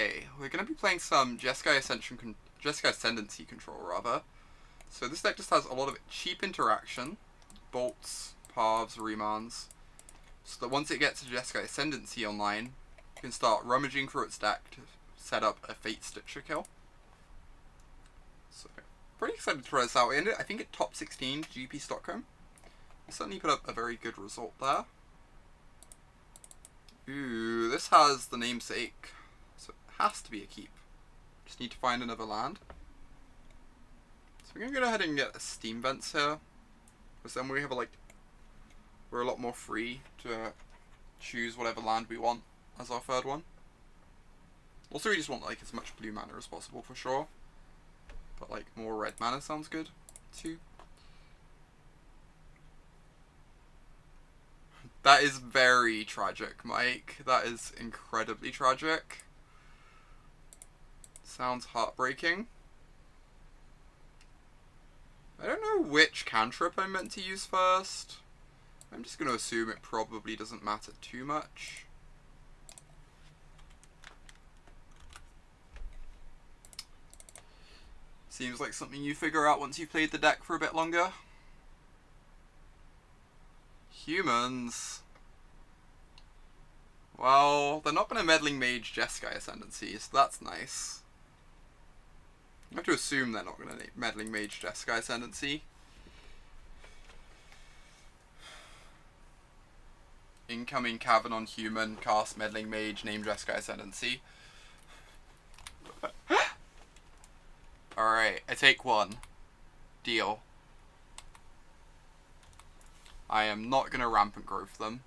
Okay, we're going to be playing some Jeskai Ascendancy control, rather. So this deck just has a lot of cheap interaction, bolts, paths, remands, so that once it gets to Jeskai Ascendancy online, you can start rummaging through its deck to set up a Fatestitcher kill. So, pretty excited to try this out. We ended, I think, at top 16 GP Stockholm. We certainly put up a very good result there. Ooh, this has the namesake, so it has to be a keep. Just need to find another land. So we're going to go ahead and get a Steam Vents here, because then we have we're a lot more free to choose whatever land we want as our third one. Also, we just want as much blue mana as possible for sure, but more red mana sounds good too. That is very tragic, Mike. That is incredibly tragic. Sounds heartbreaking. I don't know which cantrip I'm meant to use first. I'm just going to assume it probably doesn't matter too much. Seems like something you figure out once you've played the deck for a bit longer. Humans. Well, they're not going to Meddling Mage Jeskai Ascendancy, so that's nice. I have to assume they're not going to Meddling Mage Jeskai Ascendancy. Incoming Cavern on Human, cast Meddling Mage, name Jeskai Ascendancy. Alright, I take one. Deal. I am not going to Rampant Growth them.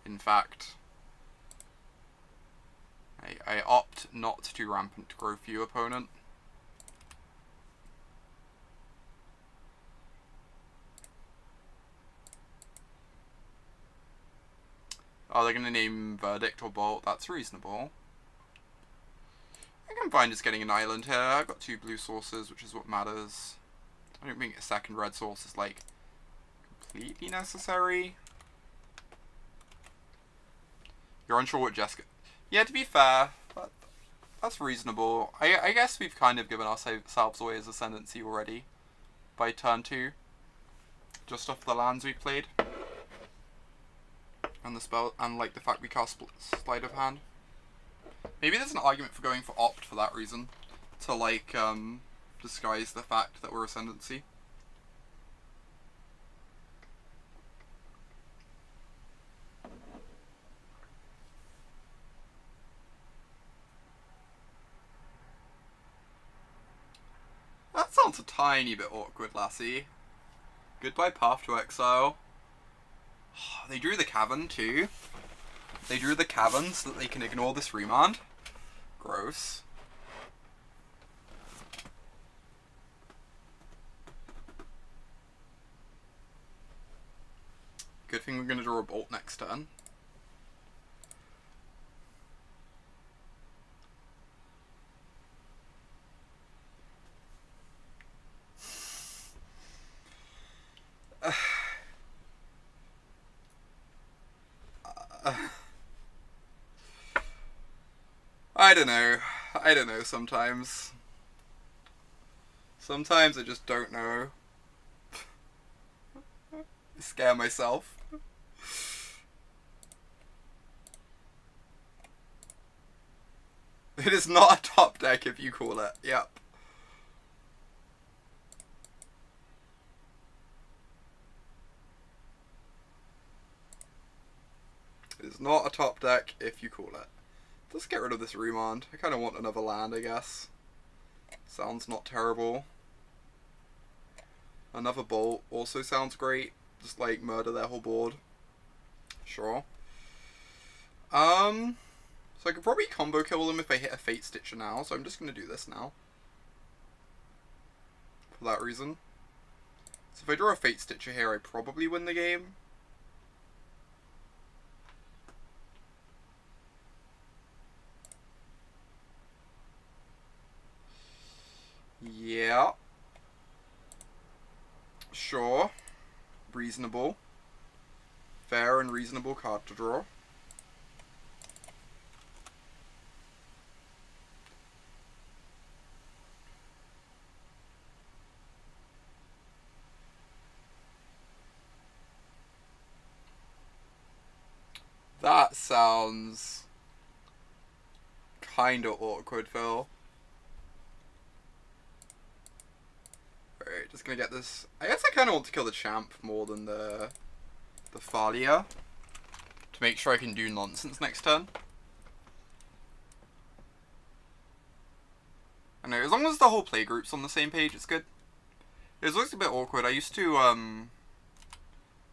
In fact, I opt not to Rampant Growth you, opponent. Oh, they're going to name Verdict or Bolt. That's reasonable. I can find just getting an island here. I've got 2 blue sources, which is what matters. I don't think a second red source is completely necessary. You're unsure what Jeskai... Yeah, to be fair, that's reasonable. I guess we've kind of given ourselves away as Ascendancy already by turn 2. Just off the lands we played. And the spell, and the fact we cast Sleight of Hand. Maybe there's an argument for going for Opt for that reason. To disguise the fact that we're Ascendancy. That sounds a tiny bit awkward, lassie. Goodbye, Path to Exile. They drew the Cavern, too. They drew the Cavern so that they can ignore this Remand. Gross. Good thing we're going to draw a Bolt next turn. I don't know. I don't know sometimes. Sometimes I just don't know. I scare myself. It is not a top deck if you call it. Yep. It is not a top deck if you call it. Let's get rid of this Remand. I kind of want another land, I guess. Sounds not terrible. Another Bolt also sounds great. Just murder their whole board. Sure. So I could probably combo kill them if I hit a Fatestitcher now, so I'm just going to do this now. For that reason. So if I draw a Fatestitcher here, I probably win the game. Yeah. Sure. Reasonable. Fair and reasonable card to draw. sounds kinda awkward, Phil. Alright, just gonna get this. I guess I kinda want to kill the champ more than the Thalia. To make sure I can do nonsense next turn. I know, as long as the whole playgroup's on the same page, it's good. It looks a bit awkward. I used to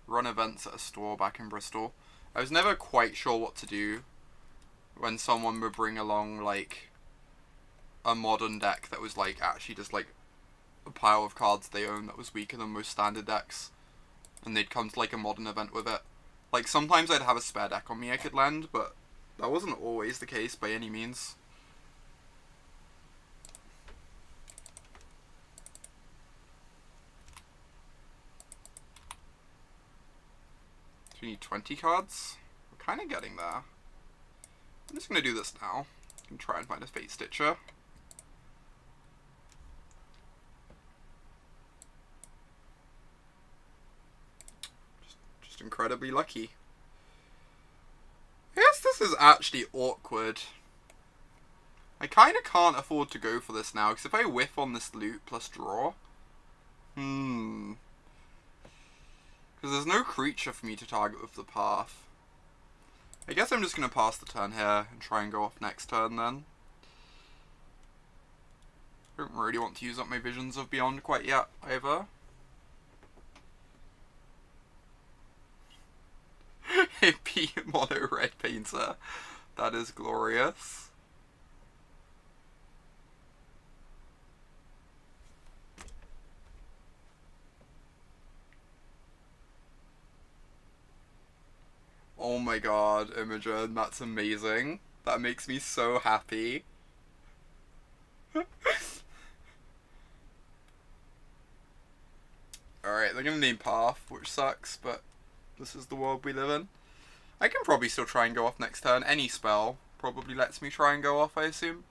run events at a store back in Bristol. I was never quite sure what to do when someone would bring along, like, a modern deck that was, like, actually just, like, a pile of cards they own that was weaker than most standard decks. And they'd come to, like, a modern event with it. Like, sometimes I'd have a spare deck on me I could lend, but that wasn't always the case by any means. So we need 20 cards? We're kind of getting there. I'm just going to do this now. I can try and find a Fatestitcher. Just incredibly lucky. I guess this is actually awkward. I kind of can't afford to go for this now, because if I whiff on this loot plus draw... Because there's no creature for me to target with the path. I guess I'm just going to pass the turn here and try and go off next turn then. I don't really want to use up my Visions of Beyond quite yet, either. Hippie mono red painter. That is glorious. Oh my god, Imogen, that's amazing. That makes me so happy. Alright, they're gonna name Path, which sucks, but this is the world we live in. I can probably still try and go off next turn. Any spell probably lets me try and go off, I assume.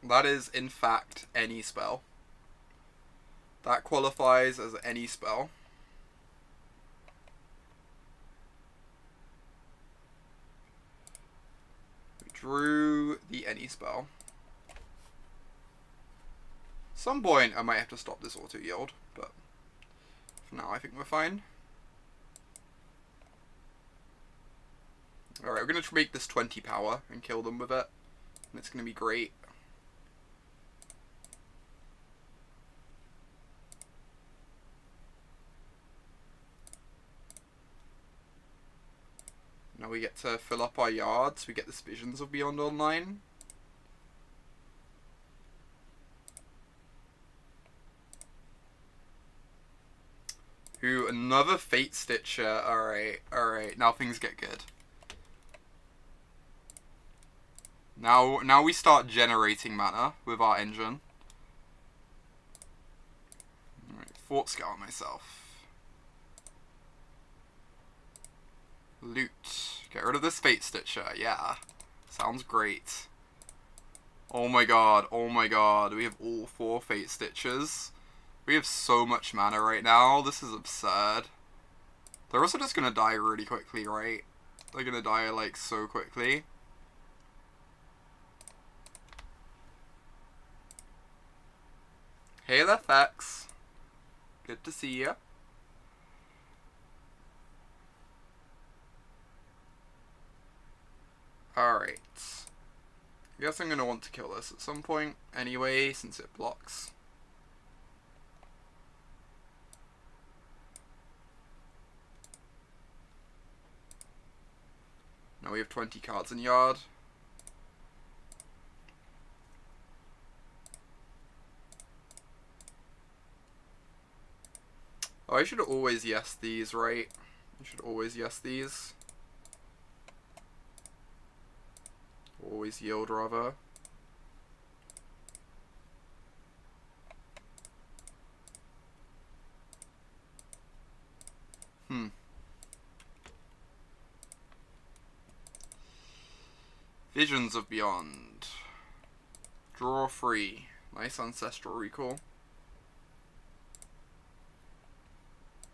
That is in fact any spell. That qualifies as any spell. We drew the any spell. Some point I might have to stop this auto yield, but for now I think we're fine. Alright, we're going to make this 20 power and kill them with it. And it's going to be great. Now we get to fill up our yards. We get this Visions of Beyond online. Ooh, another Fatestitcher. Alright, alright. Now things get good. Now we start generating mana with our engine. Alright, Thought Scour myself. Loot. Get rid of this Fatestitcher, yeah. Sounds great. Oh my god, we have all 4 Fatestitchers. We have so much mana right now, this is absurd. They're also just gonna die really quickly, right? They're gonna die, like, so quickly. Hey there, Fex. Good to see you. Alright. I guess I'm going to want to kill this at some point anyway, since it blocks. Now we have 20 cards in yard. Oh, I should always yes these, right? I should always yes these. Always yield, rather. Visions of Beyond. Draw 3. Nice ancestral recall.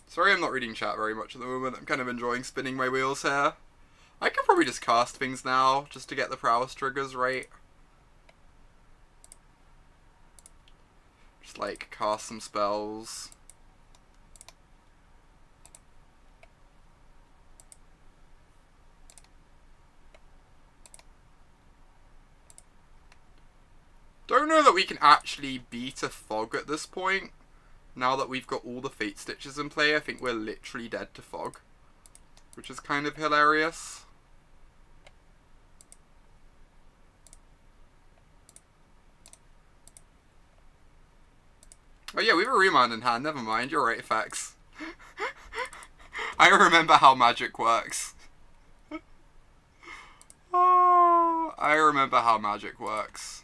Sorry I'm not reading chat very much at the moment. I'm kind of enjoying spinning my wheels here. I could probably just cast things now, just to get the prowess triggers right. Just like cast some spells. Don't know that we can actually beat a fog at this point. Now that we've got all the Fatestitchers in play, I think we're literally dead to fog. Which is kind of hilarious. Oh yeah, we have a Remand in hand, never mind, you're right, Fax. I remember how magic works. Oh, I remember how magic works.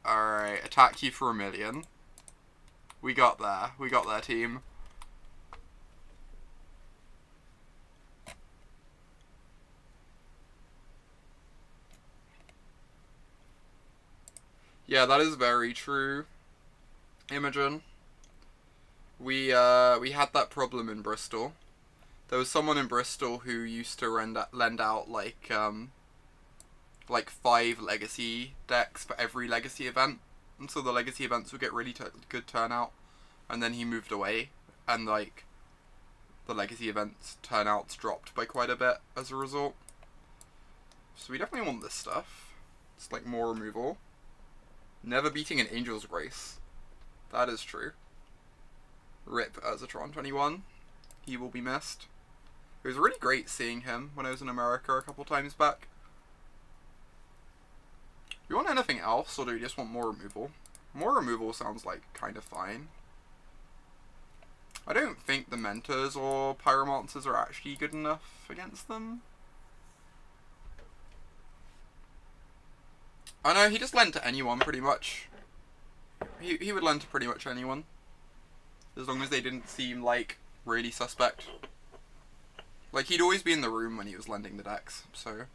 Alright, attack you for 1,000,000. We got there, team. Yeah, that is very true, Imogen. We had that problem in Bristol. There was someone in Bristol who used to lend out like 5 legacy decks for every legacy event, and so the legacy events would get really good turnout, and then he moved away, and like the legacy events turnouts dropped by quite a bit as a result. So we definitely want this stuff. It's like more removal. Never beating an Angel's Grace. That is true. RIP Urzatron 21. He will be missed. It was really great seeing him when I was in America a couple times back. Do you want anything else, or do you just want more removal? More removal sounds like kind of fine. I don't think the Mentors or Pyromancers are actually good enough against them. I know, he just lent to anyone, pretty much. He would lend to pretty much anyone. As long as they didn't seem, like, really suspect. Like, he'd always be in the room when he was lending the decks, so...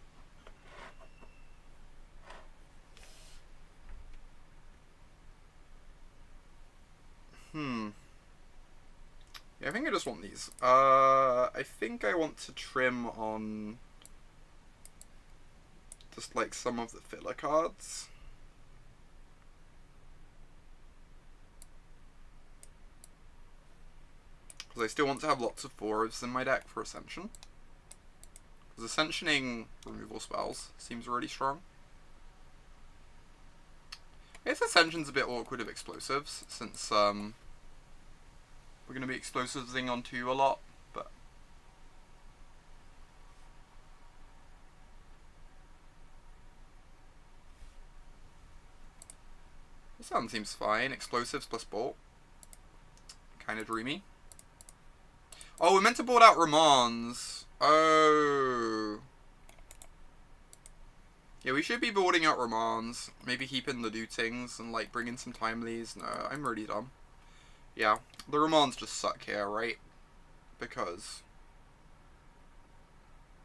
Yeah, I think I just want these. I think I want to trim on... just like some of the filler cards. Because I still want to have lots of 4s in my deck for Ascension. Because Ascensioning removal spells seems really strong. I guess Ascension's a bit awkward of explosives, since we're going to be explosivesing on 2 a lot, but... This one seems fine. Explosives plus Bolt. Kind of dreamy. Oh, we're meant to board out Ramonds. Oh. Yeah, we should be boarding out Ramonds. Maybe keep in the lootings and like bring in some timelies. No, I'm really dumb. Yeah, the Ramonds just suck here, right? Because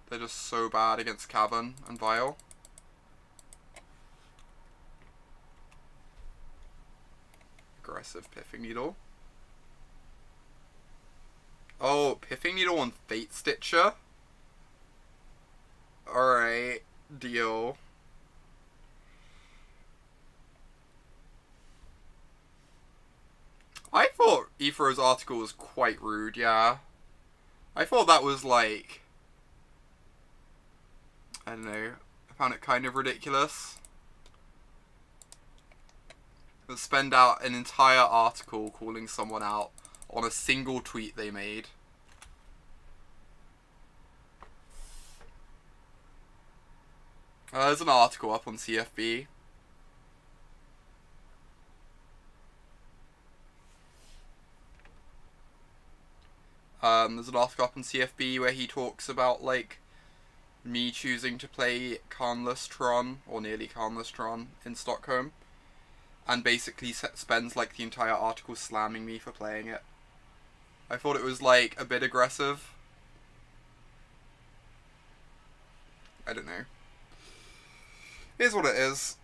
they're just so bad against Cavern and Vial. Aggressive Piffing Needle. Oh, Piffing Needle on Fatestitcher? Alright, deal. I thought Ephro's article was quite rude, yeah. I thought that was like... I don't know. I found it kind of ridiculous. To spend out an entire article calling someone out on a single tweet they made. There's an article up on CFB. There's an article up on CFB where he talks about, like, me choosing to play Carnless Tron, or nearly Carnless Tron, in Stockholm. And basically spends, like, the entire article slamming me for playing it. I thought it was, like, a bit aggressive. I don't know. Here's what it is.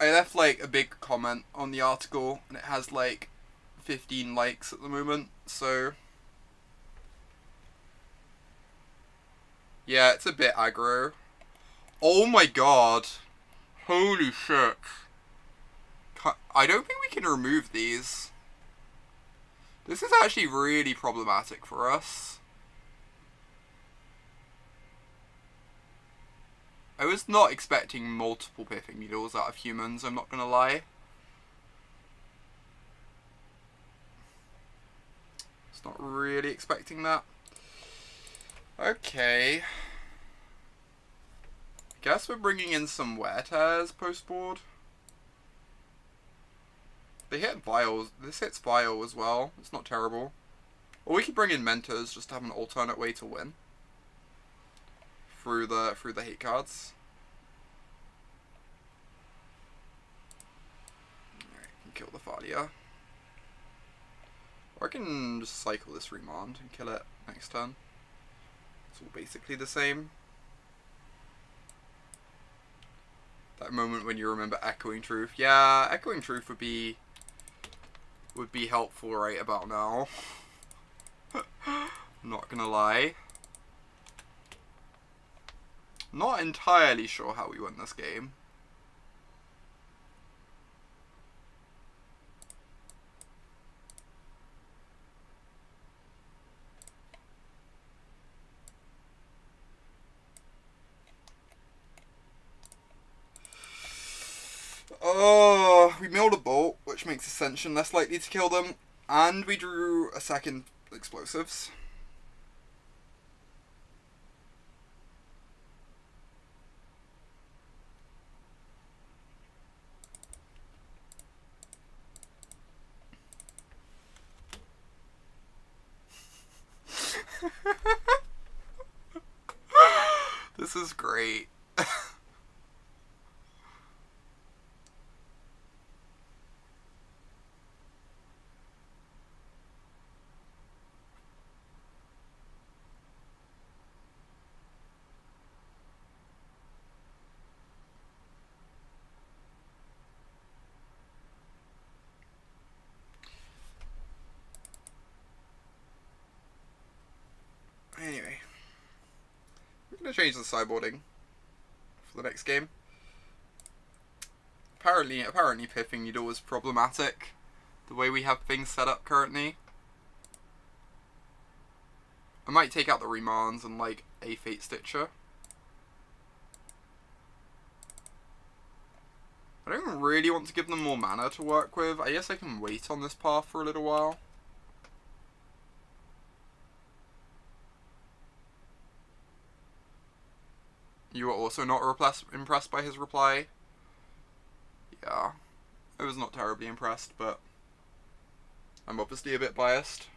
I left like a big comment on the article, and it has like 15 likes at the moment, so yeah, it's a bit aggro. Oh my god. Holy shit. I don't think we can remove these. This is actually really problematic for us. I was not expecting multiple Pithing Needles out of humans, I'm not gonna lie. Was not really expecting that. Okay. Guess we're bringing in some Wear Tears post-board. They hit Vials. This hits Vial as well. It's not terrible. Or we could bring in Mentors just to have an alternate way to win. Through the hate cards. Alright, can kill the Fadia. Or I can just cycle this Remand and kill it next turn. It's all basically the same. That moment when you remember Echoing Truth. Yeah, Echoing Truth would be helpful right about now. I'm not gonna lie. Not entirely sure how we win this game. Oh, we milled a bolt, which makes Ascension less likely to kill them, and we drew a second explosives. This is great. Anyway, we're going to change the sideboarding for the next game. Apparently Pithing Needle is problematic, the way we have things set up currently. I might take out the Remands and like a Fatestitcher. I don't really want to give them more mana to work with. I guess I can wait on this path for a little while. You were also not impressed by his reply? Yeah, I was not terribly impressed, but I'm obviously a bit biased.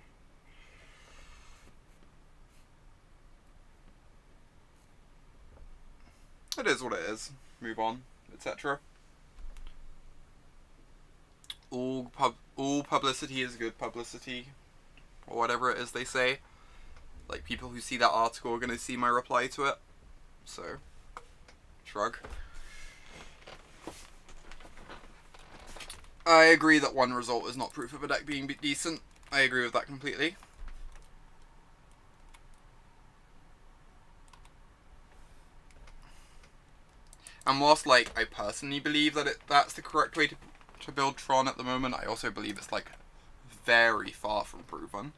It is what it is. Move on, etc. All publicity is good publicity, or whatever it is they say. Like, people who see that article are going to see my reply to it. So, shrug. I agree that one result is not proof of a deck being decent. I agree with that completely. And whilst, like, I personally believe that that's the correct way to build Tron at the moment, I also believe it's, like, very far from proven.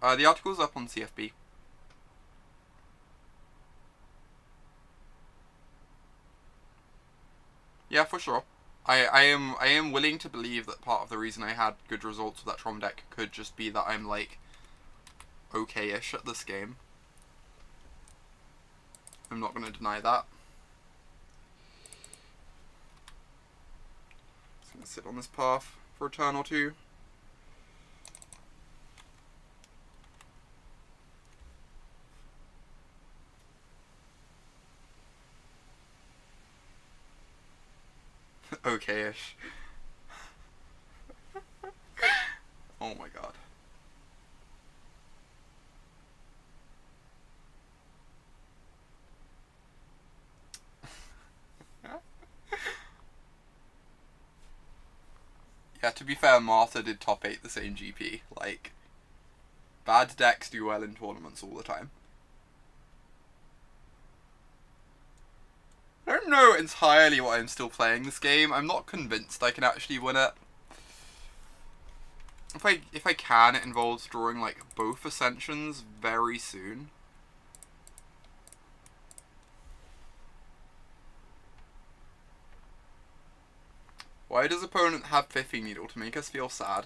The article's up on CFB. Yeah, for sure. I am willing to believe that part of the reason I had good results with that Tron deck could just be that I'm, like, okay-ish at this game. I'm not going to deny that. Just going to sit on this path for a turn or two. Okay-ish. Oh my god. Yeah, to be fair, Marta did top 8 the same GP. Like, bad decks do well in tournaments all the time. I don't know entirely why I'm still playing this game. I'm not convinced I can actually win it. If I can, it involves drawing like both Ascensions very soon. Why does opponent have Piffing Needle? To make us feel sad.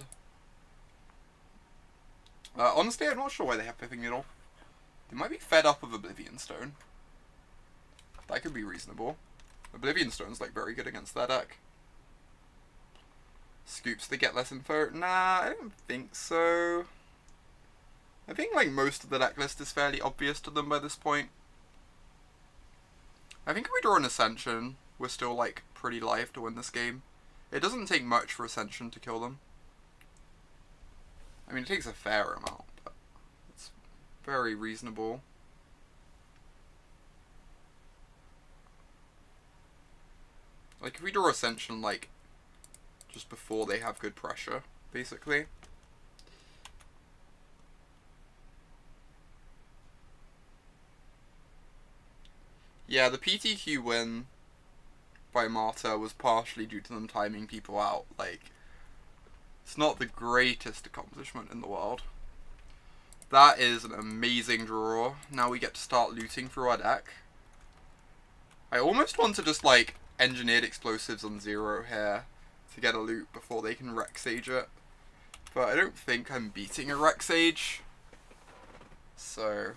Honestly, I'm not sure why they have Piffing Needle. They might be fed up of Oblivion Stone. That could be reasonable. Oblivion Stone's like very good against their deck. Scoops to get less info? Nah, I don't think so. I think like most of the deck list is fairly obvious to them by this point. I think if we draw an Ascension, we're still like pretty live to win this game. It doesn't take much for Ascension to kill them. I mean, it takes a fair amount, but it's very reasonable. Like, if we draw Ascension, like, just before they have good pressure, basically. Yeah, the PTQ win by Marta was partially due to them timing people out. Like, it's not the greatest accomplishment in the world. That is an amazing draw. Now we get to start looting through our deck. I almost want to just, like, engineered explosives on 0 here to get a loot before they can Rexage it. But I don't think I'm beating a Rexage. So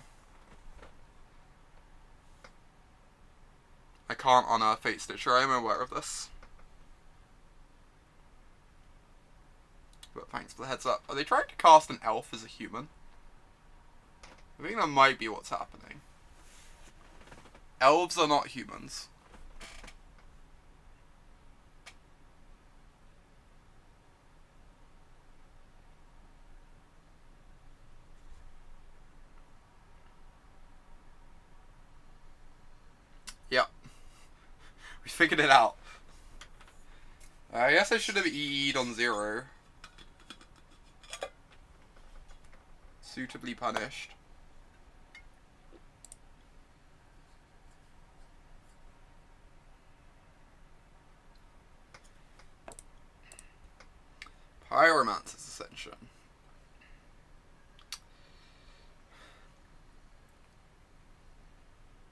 I can't honor Fatestitcher, I am aware of this. But thanks for the heads up. Are they trying to cast an elf as a human? I think that might be what's happening. Elves are not humans. Yep. We figured it out. I guess I should have EE'd on 0. Suitably punished. Pyromancer Ascension.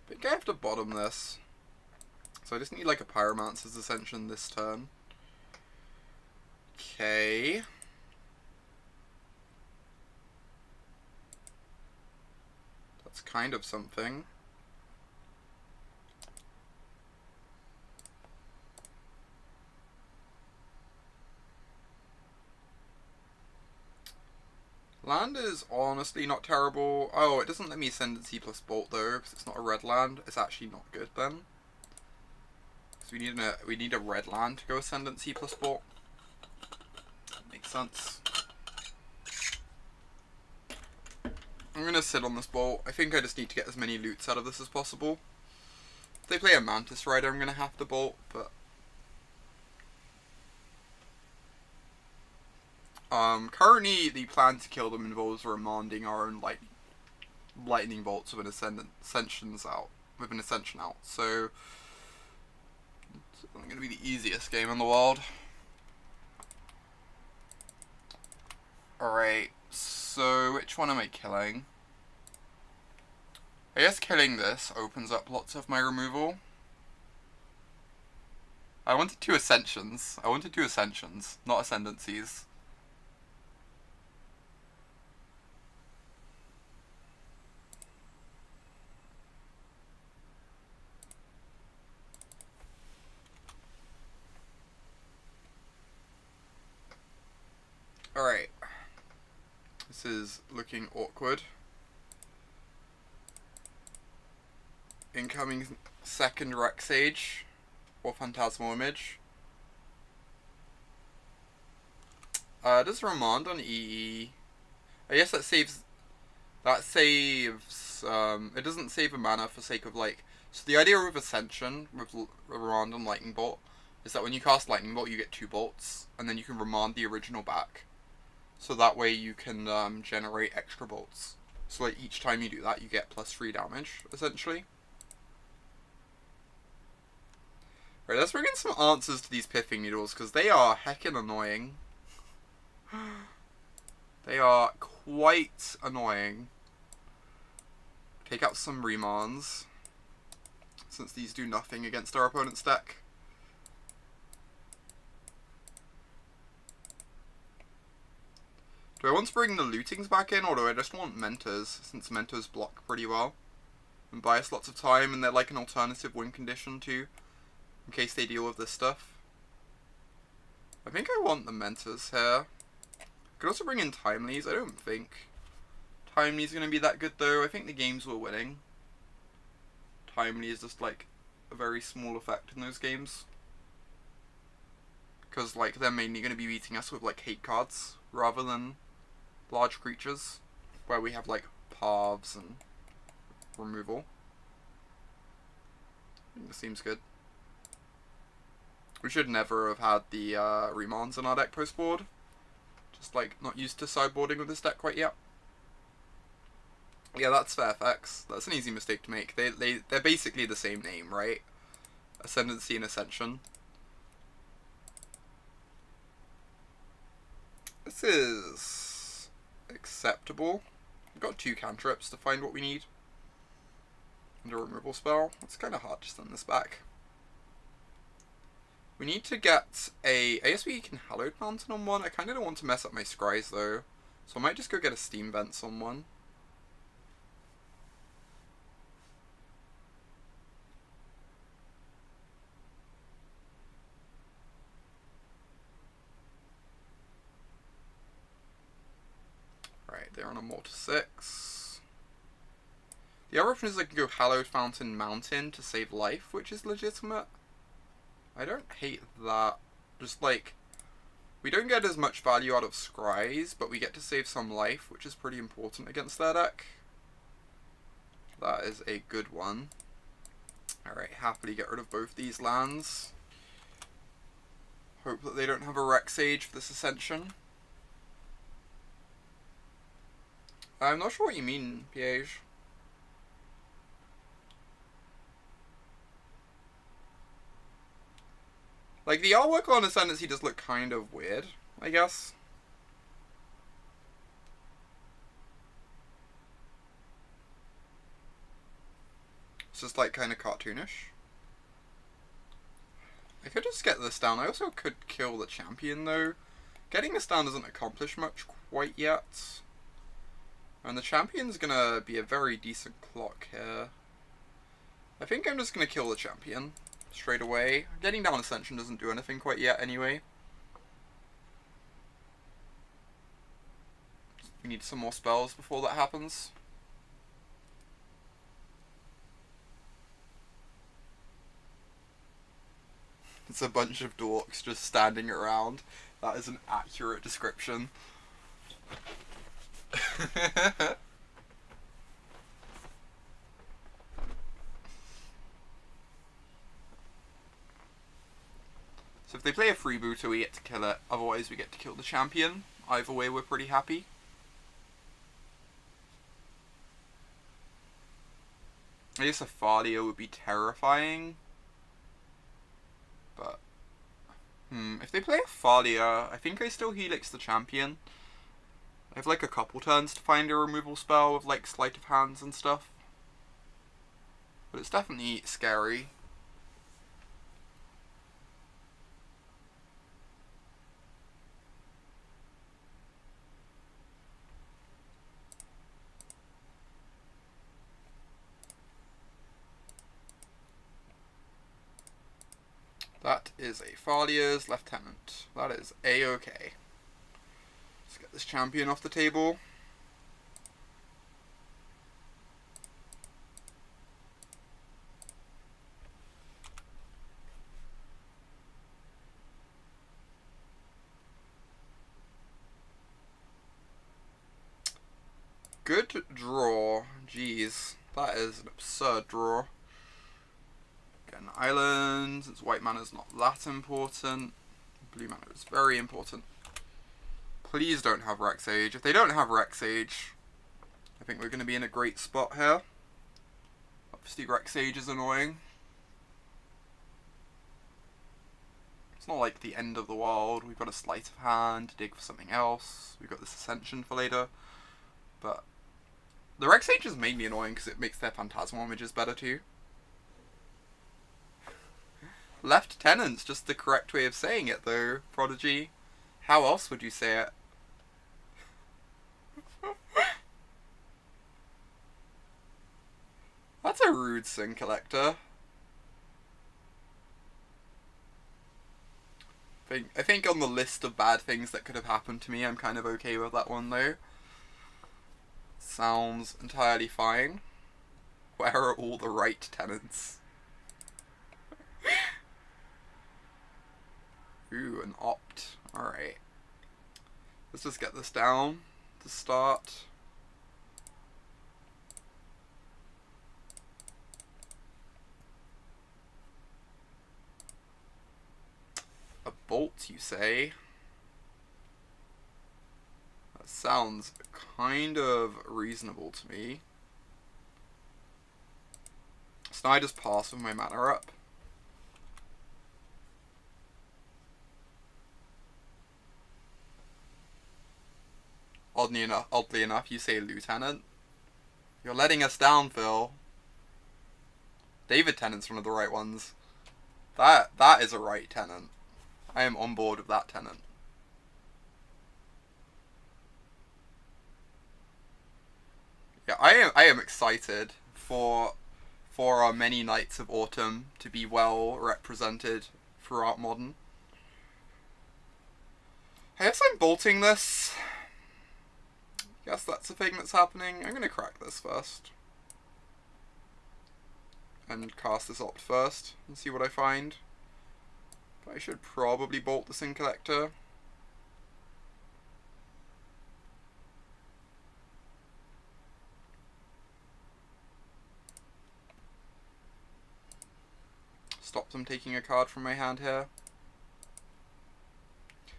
I think I have to bottom this. So I just need like a Pyromancer's Ascension this turn. Okay. That's kind of something. Land is honestly not terrible. Oh, it doesn't let me Ascendancy plus Bolt though, because it's not a red land. It's actually not good then. So we need a red land to go Ascendancy plus Bolt. Makes sense. I'm gonna sit on this Bolt. I think I just need to get as many loots out of this as possible. If they play a Mantis Rider, I'm gonna have to Bolt, but currently the plan to kill them involves remanding our own lightning bolts with an ascension out. So it's not gonna be the easiest game in the world. Alright, so which one am I killing? I guess killing this opens up lots of my removal. I wanted 2 Ascensions, not Ascendancies. Alright. This is looking awkward. Incoming second Rexage or Phantasmal Image. Does Remand on EE? I guess that saves. It doesn't save a mana for sake of like. So the idea with Ascension with Remand and Lightning Bolt is that when you cast Lightning Bolt, you get 2 bolts, and then you can remand the original back. So that way you can generate extra bolts. So like each time you do that, you get +3 damage, essentially. Right, let's bring in some answers to these Pithing Needles, because they are heckin' annoying. They are quite annoying. Take out some Remands, since these do nothing against our opponent's deck. Do I want to bring the Lootings back in, or do I just want Mentors, since Mentors block pretty well and buy us lots of time, and they're like an alternative win condition too, in case they deal with this stuff? I think I want the Mentors here. I could also bring in Timelies. I don't think Timely's going to be that good though. I think the games we're winning, Timely is just like a very small effect in those games. Because like they're mainly going to be beating us with like hate cards rather than large creatures, where we have like paths and removal. I think this seems good. We should never have had the Remands in our deck post-board. Just like not used to sideboarding with this deck quite yet. Yeah, that's Fairfax. That's an easy mistake to make. They're basically the same name, right? Ascendancy and Ascension. This is acceptable. We've got 2 cantrips to find what we need. And a removal spell. It's kind of hard to send this back. We need to get a... I guess we can Hallowed Fountain on one. I kind of don't want to mess up my scries though. So I might just go get a Steam Vents on one. Right, they're on a Mortar 6. The other option is I can go Hallowed Fountain Mountain to save life, which is legitimate. I don't hate that. Just like, we don't get as much value out of scries, but we get to save some life, which is pretty important against their deck. That is a good one. Alright, happily get rid of both these lands. Hope that they don't have a Rex Sage for this Ascension. I'm not sure what you mean, Piège. Like, the artwork on Ascendancy does look kind of weird, I guess. It's just, like, kind of cartoonish. I could just get this down. I also could kill the champion, though. Getting this down doesn't accomplish much quite yet. And the champion's gonna be a very decent clock here. I think I'm just gonna kill the champion straight away. Getting down Ascension doesn't do anything quite yet anyway. We need some more spells before that happens. It's a bunch of dorks just standing around. That is an accurate description. So if they play a freebooter, we get to kill it. Otherwise, we get to kill the champion. Either way, we're pretty happy. I guess a Thalia would be terrifying. But, if they play a Thalia, I think I still Helix the champion. I have like a couple turns to find a removal spell with like Sleight of Hands and stuff. But it's definitely scary. That is a Thalia's Lieutenant. That is A-okay. Let's get this champion off the table. Good draw. Jeez, that is an absurd draw. get an island, since white mana is not that important. Blue mana is very important. Please don't have Rex Age. If they don't have Rex Age, I think we're going to be in a great spot here. Obviously Rex Age is annoying. It's not like the end of the world. We've got a Sleight of Hand to dig for something else. We've got this Ascension for later. But the Rex Age is mainly annoying because it makes their Phantasmal images better too. Left Tenant's just the correct way of saying it though, Prodigy. How else would you say it? That's a rude Sin Collector. I think on the list of bad things that could have happened to me, I'm kind of okay with that one though. Sounds entirely fine. Where are all the right tenants? Ooh, an opt. Alright. Let's just get this down to start. A bolt, you say? That sounds kind of reasonable to me. So I just pass with my mana up. Oddly enough, you say Lieutenant. You're letting us down, Phil. David Tennant's one of the right ones. That is a right tenant. I am on board with that tenant. Yeah, I am excited for our many Nights of Autumn to be well represented throughout Modern. I guess I'm bolting this. Guess that's the thing that's happening. I'm gonna crack this first. And cast this opt first and see what I find. But I should probably bolt the Sin Collector. Stop them taking a card from my hand here.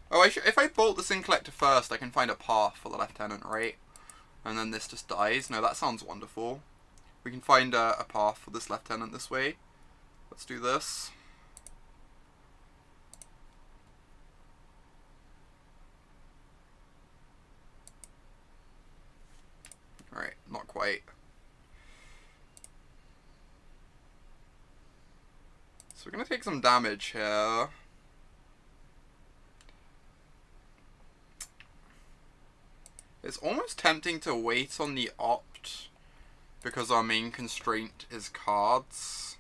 Oh, if I bolt the Sin Collector first, I can find a path for the Lieutenant, right? And then this just dies. No, that sounds wonderful. We can find a path for this Lieutenant this way. Let's do this. Alright, not quite. So we're going to take some damage here. It's almost tempting to wait on the opt because our main constraint is cards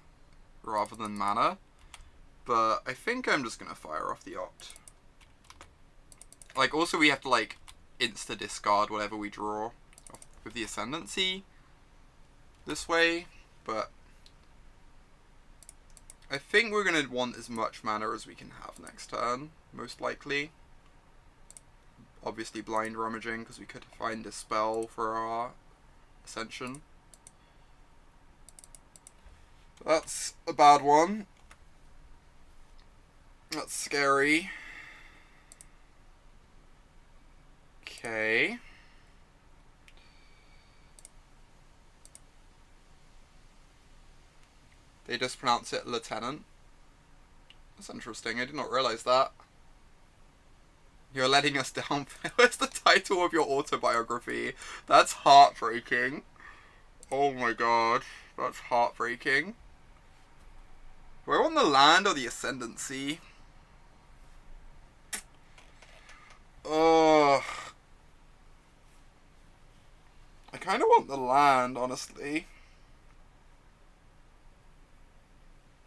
rather than mana. But I think I'm just going to fire off the opt. Like, also we have to, like, insta-discard whatever we draw with the Ascendancy this way. But I think we're going to want as much mana as we can have next turn, most likely. Obviously blind rummaging, because we could find Dispel for our Ascension. That's a bad one. That's scary. Okay. They just pronounce it Lieutenant. That's interesting, I did not realize that. You're letting us down. Where's the title of your autobiography? That's heartbreaking. Oh my god. That's heartbreaking. We're on the land or the Ascendancy. Ugh. I kind of want the land, honestly.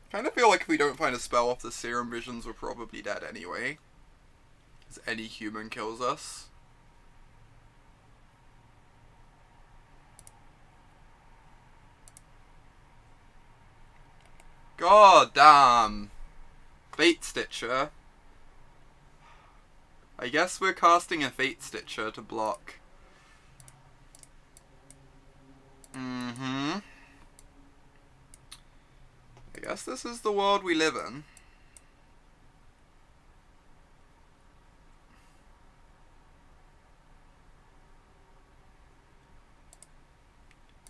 I kind of feel like if we don't find a spell off the Serum Visions, we're probably dead anyway. As any human kills us. God damn. Fatestitcher. I guess we're casting a Fatestitcher to block. I guess guess this is the world we live in.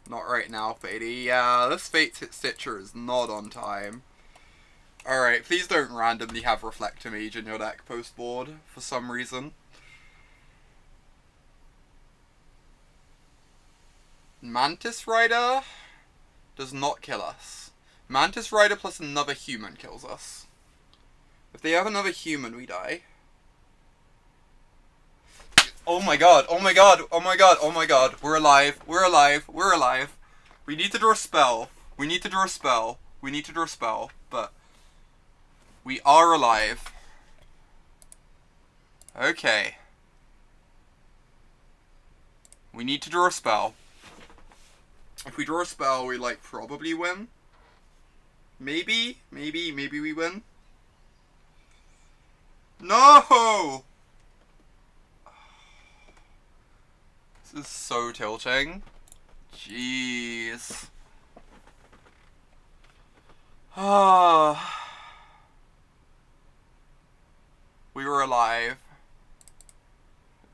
Not right now, Fatey. Yeah, this Fatestitcher is not on time. Alright, please don't randomly have Reflector Mage in your deck post-board for some reason. Mantis Rider does not kill us. Mantis Rider plus another human kills us. If they have another human, we die. Oh my god, oh my god, oh my god, oh my god. We're alive, we're alive, we're alive. We need to draw a spell. We need to draw a spell. We need to draw a spell, but we are alive. Okay. We need to draw a spell. If we draw a spell, we, like, probably win. Maybe we win. No! This is so tilting. Jeez. We were alive.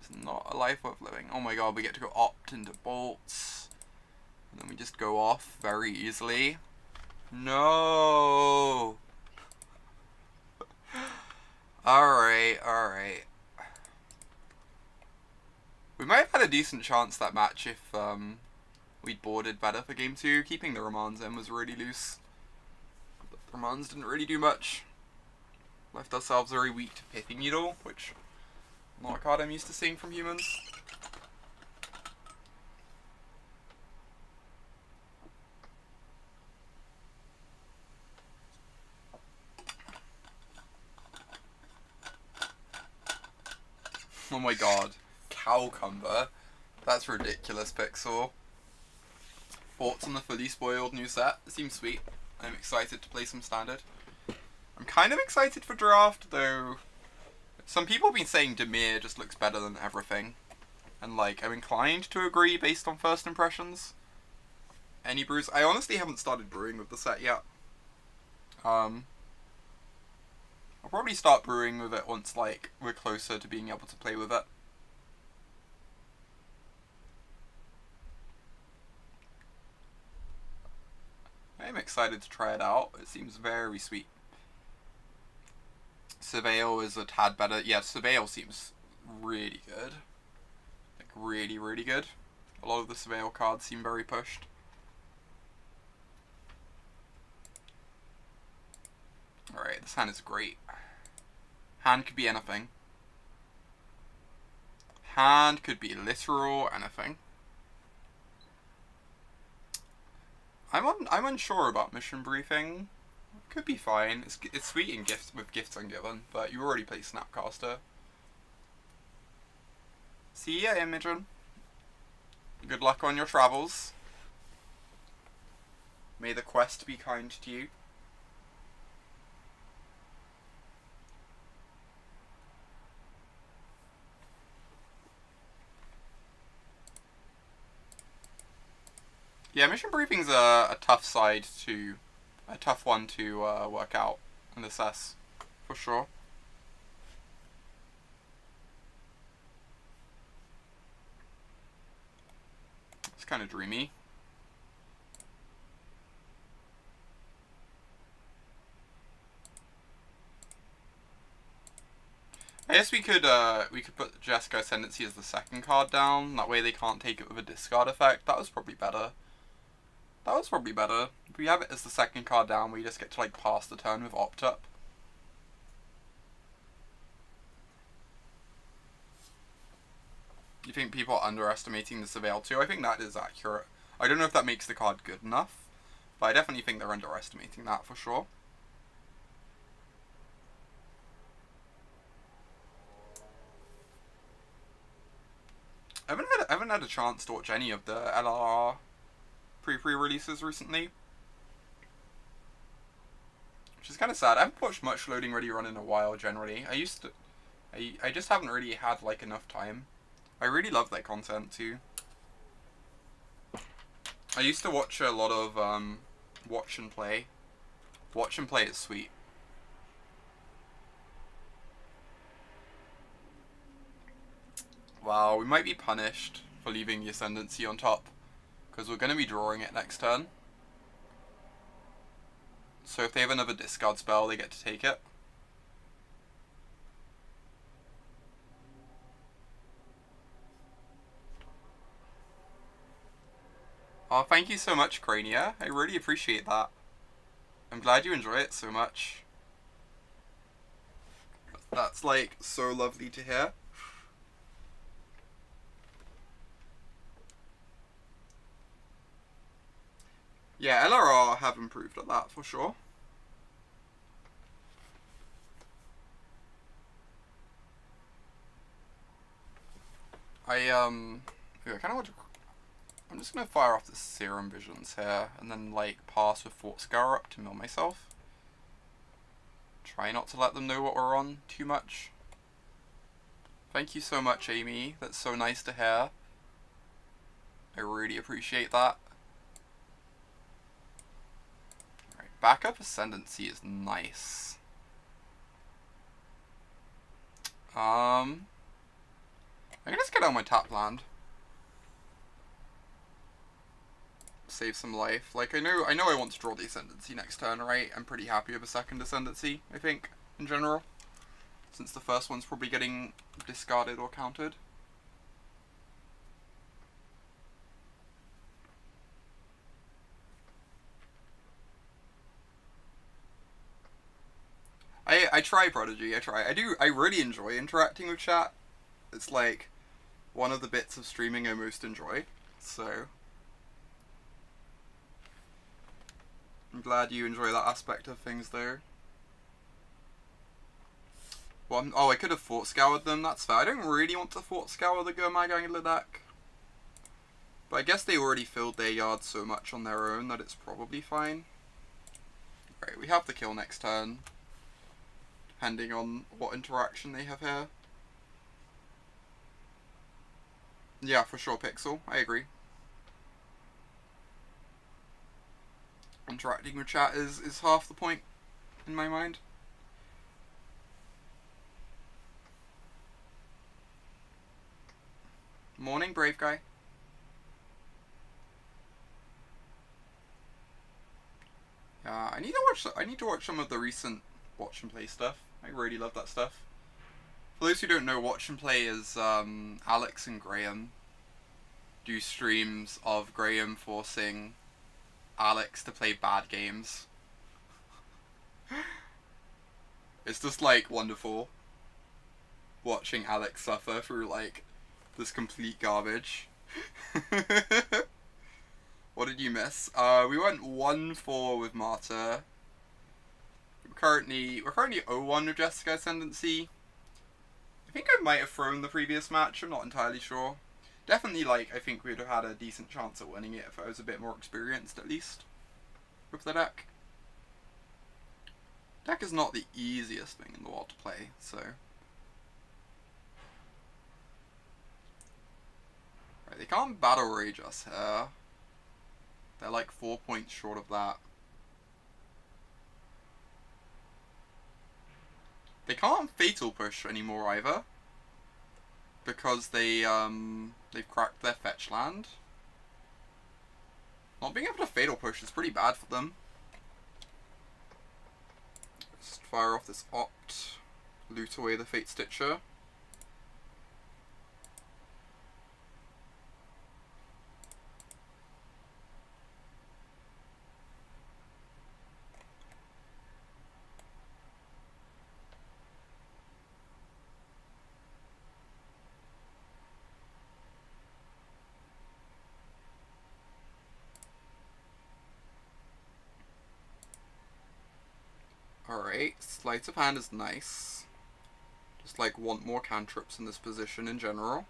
It's not a life worth living. Oh my god, we get to go opt into bolts. And then we just go off very easily. No! Alright, alright. We might have had a decent chance that match if we'd boarded better for game 2. Keeping the Remands in was really loose. The Remands didn't really do much. Left ourselves very weak to Pithing Needle, which not a card I'm used to seeing from humans. Oh my god. Cowcumber. That's ridiculous, Pixel. Thoughts on the fully spoiled new set? It seems sweet. I'm excited to play some Standard. I'm kind of excited for Draft, though. Some people have been saying Dimir just looks better than everything. And, like, I'm inclined to agree based on first impressions. Any brews? I honestly haven't started brewing with the set yet. I'll probably start brewing with it once, like, we're closer to being able to play with it. I'm excited to try it out. It seems very sweet. Surveil is a tad better. Yeah, Surveil seems really good. Like, really, really good. A lot of the Surveil cards seem very pushed. Alright, this hand is great. Hand could be anything. Hand could be literal anything. I'm unsure about mission briefing. Could be fine. It's sweet in gifts with gifts ungiven, but you already play Snapcaster. See ya, Imogen. Good luck on your travels. May the quest be kind to you. Yeah, mission briefing's a tough one to work out and assess, for sure. It's kind of dreamy. I guess we could put Jeskai Ascendancy as the second card down. That way they can't take it with a discard effect. That was probably better. That was probably better. If we have it as the second card down, we just get to, like, pass the turn with Opt Up. You think people are underestimating the Surveil too? I think that is accurate. I don't know if that makes the card good enough, but I definitely think they're underestimating that for sure. I haven't had a chance to watch any of the LRR pre-releases recently, which is kind of sad. I haven't watched much Loading Ready Run in a while. Generally, I just haven't really had, like, enough time. I really love that content too. I used to watch a lot of watch and play Watch and play is sweet. Wow, we might be punished for leaving the Ascendancy on top, because we're going to be drawing it next turn. So if they have another discard spell, they get to take it. Oh, thank you so much, Crania. I really appreciate that. I'm glad you enjoy it so much. That's, like, so lovely to hear. Yeah, LRR have improved at that, for sure. I kind of want to... I'm just going to fire off the Serum Visions here, and then, like, pass with Thought Scour up to mill myself. Try not to let them know what we're on too much. Thank you so much, Amy. That's so nice to hear. I really appreciate that. Right, backup Ascendancy is nice. I can just get out my tap land. Save some life. Like, I know I want to draw the Ascendancy next turn, right? I'm pretty happy with a second Ascendancy, I think, in general. Since the first one's probably getting discarded or countered. I try, Prodigy, I try. I really enjoy interacting with chat. It's like one of the bits of streaming I most enjoy, so I'm glad you enjoy that aspect of things though. Well, oh, I could have Thought Scoured them, that's fair. I don't really want to Thought Scour the Gurmag Angler deck. But I guess they already filled their yard so much on their own that it's probably fine. Right, we have the kill next turn, depending on what interaction they have here. Yeah, for sure, Pixel. I agree. Interacting with chat is half the point, in my mind. Morning, brave guy. Yeah, I need to watch some of the recent watch and play stuff. I really love that stuff. For those who don't know, watch and play is Alex and Graham do streams of Graham forcing Alex to play bad games. It's just like wonderful watching Alex suffer through like this complete garbage. What did you miss? We went 1-4 with Marta. We're currently 0-1 with Jeskai Ascendancy. I think I might have thrown the previous match, I'm not entirely sure. Definitely, like, I think we'd have had a decent chance at winning it if I was a bit more experienced, at least, with the deck. Deck is not the easiest thing in the world to play, so... Right, they can't Battle Rage us here. They're like 4 points short of that. They can't Fatal Push anymore either, because they've cracked their fetch land. Not being able to Fatal Push is pretty bad for them. Just fire off this Opt, loot away the Fatestitcher. Alright, Sleight of Hand is nice. Just like want more cantrips in this position in general.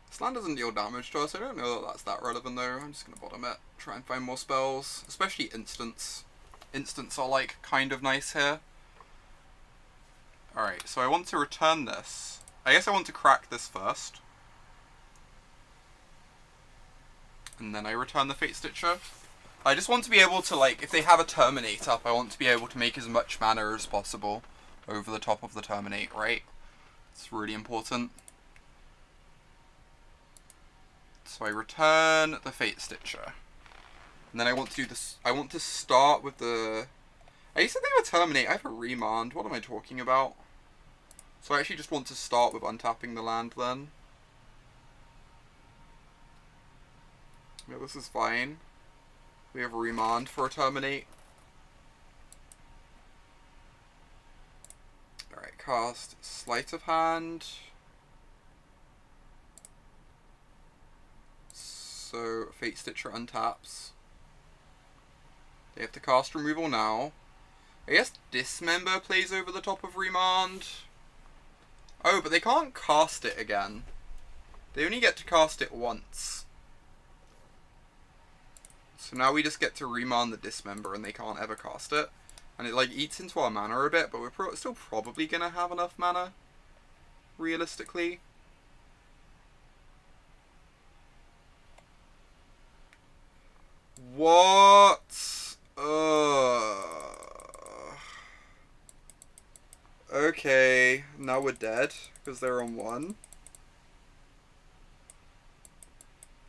This land doesn't deal damage to us, I don't know that that's that relevant though. I'm just gonna bottom it, try and find more spells, especially instants. Instants are like kind of nice here. Alright, so I want to return this. I guess I want to crack this first. And then I return the Fatestitcher. I just want to be able to, like, if they have a Terminate up, I want to be able to make as much mana as possible over the top of the Terminate, right? It's really important. So I return the Fatestitcher. And then I want to do this. I want to start with the... I used to think of a Terminate. I have a Remand. What am I talking about? So I actually just want to start with untapping the land then. Yeah, this is fine. We have a Remand for a Terminate. Alright, cast Sleight of Hand. So Fatestitcher untaps. They have to cast removal now. I guess Dismember plays over the top of Remand. Oh, but they can't cast it again. They only get to cast it once. So now we just get to Remand the Dismember and they can't ever cast it. And it like eats into our mana a bit, but we're still probably going to have enough mana. Realistically. What? Okay, now we're dead because they're on 1.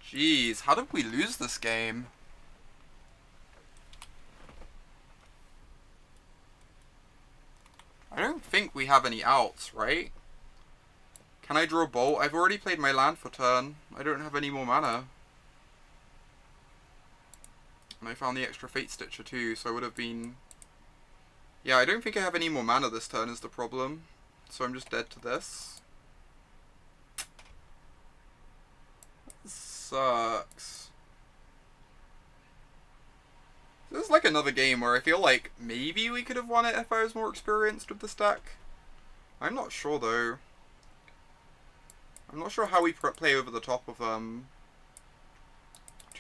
Jeez, how did we lose this game? I don't think we have any outs, right? Can I draw Bolt? I've already played my land for turn. I don't have any more mana. And I found the extra Fatestitcher too, so I would have been... Yeah, I don't think I have any more mana this turn is the problem. So I'm just dead to this. That sucks. This is like another game where I feel like maybe we could have won it if I was more experienced with this deck. I'm not sure though. I'm not sure how we play over the top of 2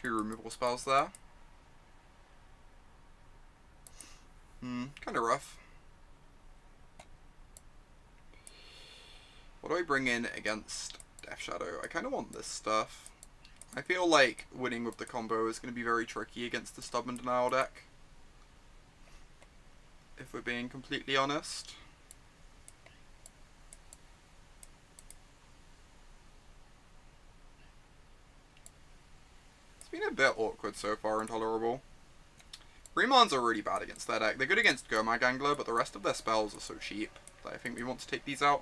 removal spells there. Kind of rough. What do I bring in against Death Shadow? I kind of want this stuff. I feel like winning with the combo is going to be very tricky against the Stubborn Denial deck. If we're being completely honest. It's been a bit awkward so far, intolerable. Remands are really bad against their deck. They're good against Gomag Angler, but the rest of their spells are so cheap that I think we want to take these out.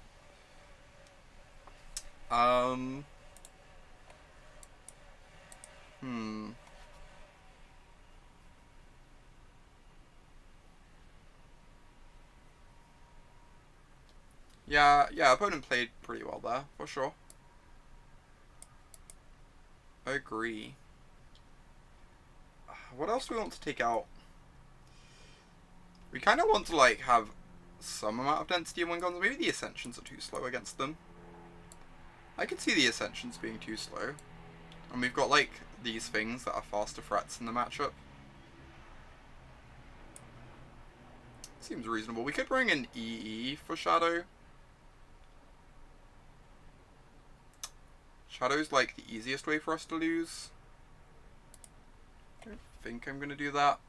Yeah, opponent played pretty well there, for sure. I agree. What else do we want to take out? We kind of want to, like, have some amount of density in win cons. Maybe the Ascensions are too slow against them. I could see the Ascensions being too slow. And we've got, like, these things that are faster threats in the matchup. Seems reasonable. We could bring in EE for Shadow. Shadow's, like, the easiest way for us to lose. I don't think I'm going to do that.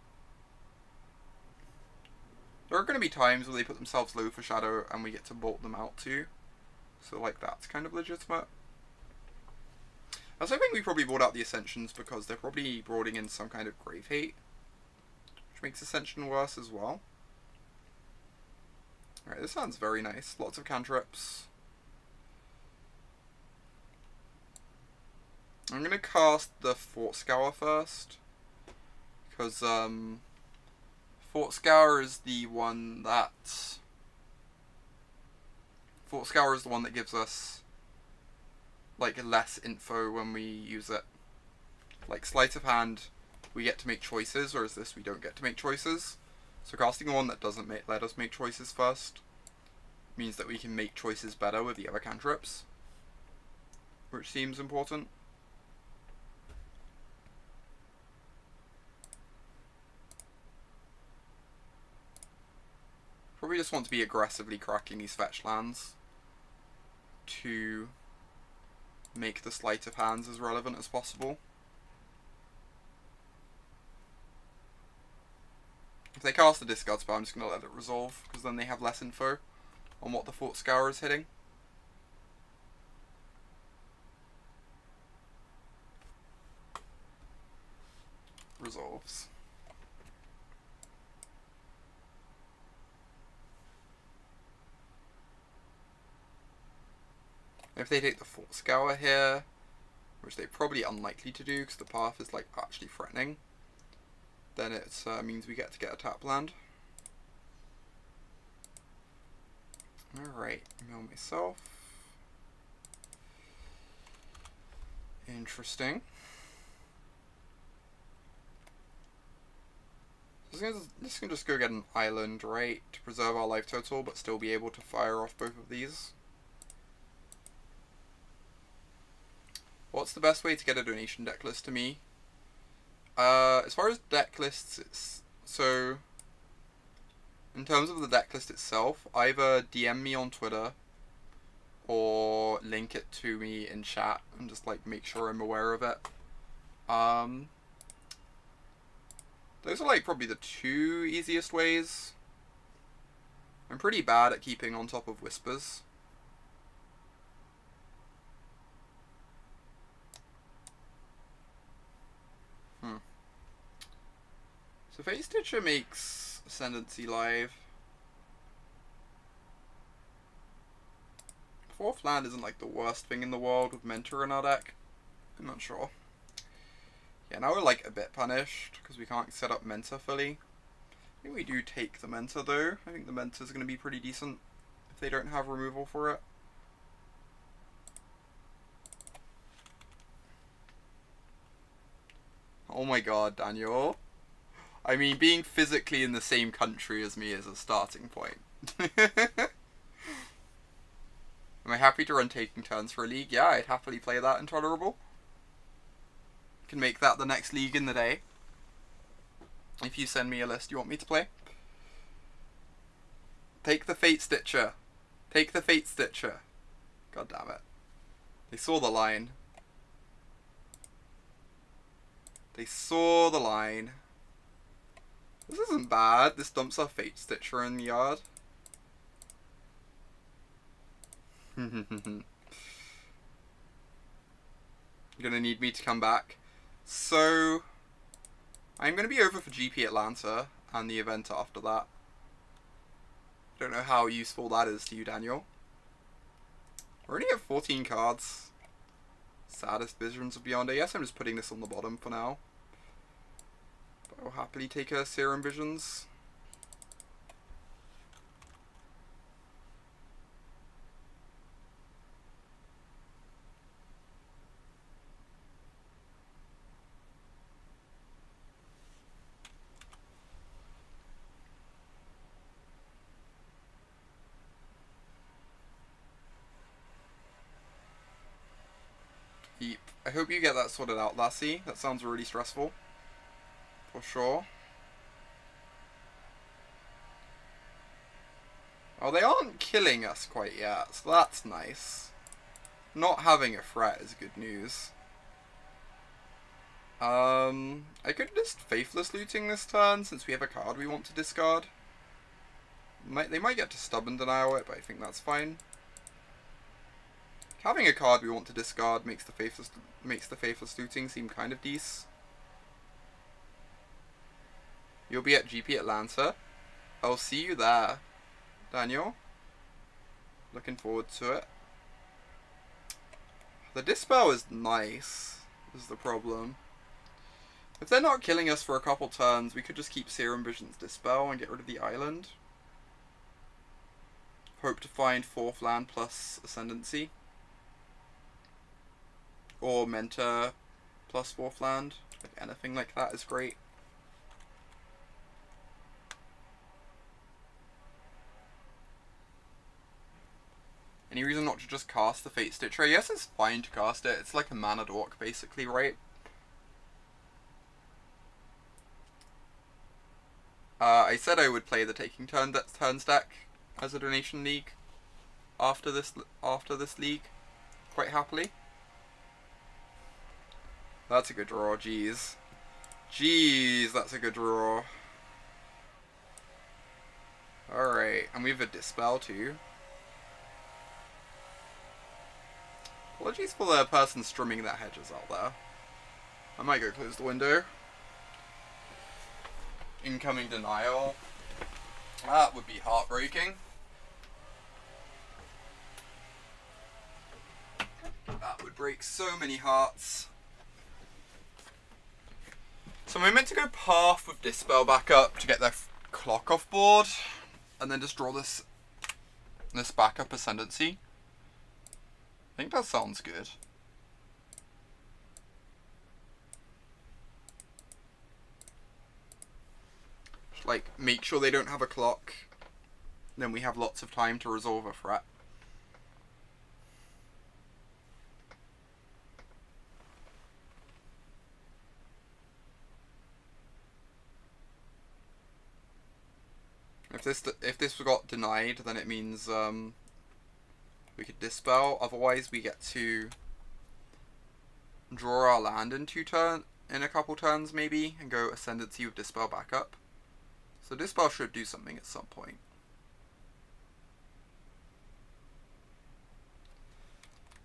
There are going to be times where they put themselves low for Shadow and we get to bolt them out too. So, like, that's kind of legitimate. I also think we probably brought out the Ascensions because they're probably broading in some kind of Grave Hate, which makes Ascension worse as well. Alright, this sounds very nice. Lots of cantrips. I'm going to cast the Thought Scour first. Because, Thought Scour is the one that... Thought Scour is the one that gives us, like, less info when we use it. Like, Sleight of Hand, we get to make choices, whereas this we don't get to make choices. So casting one that doesn't let us make choices first means that we can make choices better with the other cantrips, which seems important. Probably just want to be aggressively cracking these fetch lands to make the Sleight of Hands as relevant as possible. If they cast a discard spell, I'm just going to let it resolve, because then they have less info on what the Thought Scour is hitting. Resolves. If they take the Thought Scour here, which they're probably unlikely to do because the path is like actually threatening, then it means we get to get a tap land. Alright, mill myself. Interesting. This can just go get an island, right, to preserve our life total, but still be able to fire off both of these. What's the best way to get a donation deck list to me? As far as deck lists, so in terms of the deck list itself, either DM me on Twitter or link it to me in chat and just like make sure I'm aware of it. Those are like probably the two easiest ways. I'm pretty bad at keeping on top of whispers. So Fatestitcher makes Ascendancy live. Fourth land isn't like the worst thing in the world with Mentor in our deck. I'm not sure. Yeah, now we're like a bit punished because we can't set up Mentor fully. I think we do take the Mentor though. I think the Mentor's going to be pretty decent if they don't have removal for it. Oh my god, Daniel. I mean, being physically in the same country as me is a starting point. Am I happy to run taking turns for a league? Yeah, I'd happily play that Intolerable. Can make that the next league in the day. If you send me a list you want me to play. Take the Fatestitcher. Take the Fatestitcher. God damn it. They saw the line. They saw the line. This isn't bad. This dumps our Fatestitcher in the yard. You're gonna need me to come back. So, I'm gonna be over for GP Atlanta and the event after that. I don't know how useful that is to you, Daniel. We're only at 14 cards. Saddest Visions of Beyond. I guess I'm just putting this on the bottom for now. But I'll happily take a Serum Visions. I hope you get that sorted out, Lassie. That sounds really stressful. For sure. Oh, they aren't killing us quite yet, so that's nice. Not having a threat is good news. I could just Faithless Looting this turn, since we have a card we want to discard. They might get to Stubborn Denial it, but I think that's fine. Having a card we want to discard makes the Faithless Looting seem kind of decent. You'll be at GP Atlanta. I'll see you there, Daniel. Looking forward to it. The Dispel is nice, is the problem. If they're not killing us for a couple turns, we could just keep Serum Visions Dispel and get rid of the island. Hope to find 4th land plus Ascendancy. Or Mentor plus 4th land. Like anything like that is great. Any reason not to just cast the Fatestitcher? Yes, it's fine to cast it. It's like a mana dork, basically, right? I said I would play the Taking Turns deck as a donation league after this league, quite happily. That's a good draw, jeez. Jeez, that's a good draw. Alright, and we have a Dispel too. Apologies for the person strumming their hedges out there. I might go close the window. Incoming denial. That would be heartbreaking. That would break so many hearts. So we're meant to go Path with Dispel back up to get their clock off board, and then just draw this backup Ascendancy. I think that sounds good. Just, like, make sure they don't have a clock, then we have lots of time to resolve a threat. If this got denied, then it means we could Dispel. Otherwise, we get to draw our land in a couple turns maybe, and go Ascendancy with Dispel back up. So Dispel should do something at some point.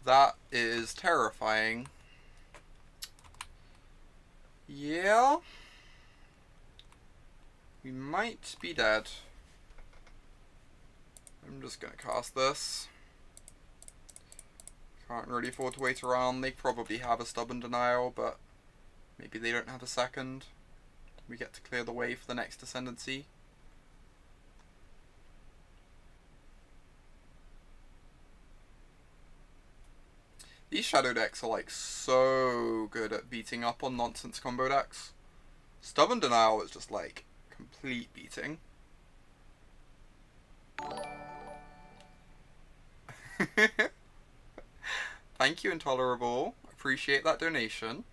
That is terrifying. Yeah. We might be dead. I'm just gonna cast this. Can't really afford to wait around. They probably have a Stubborn Denial, but maybe they don't have a second. We get to clear the way for the next Ascendancy. These Shadow decks are like so good at beating up on nonsense combo decks. Stubborn Denial is just like complete beating. Thank you, Intolerable. Appreciate that donation.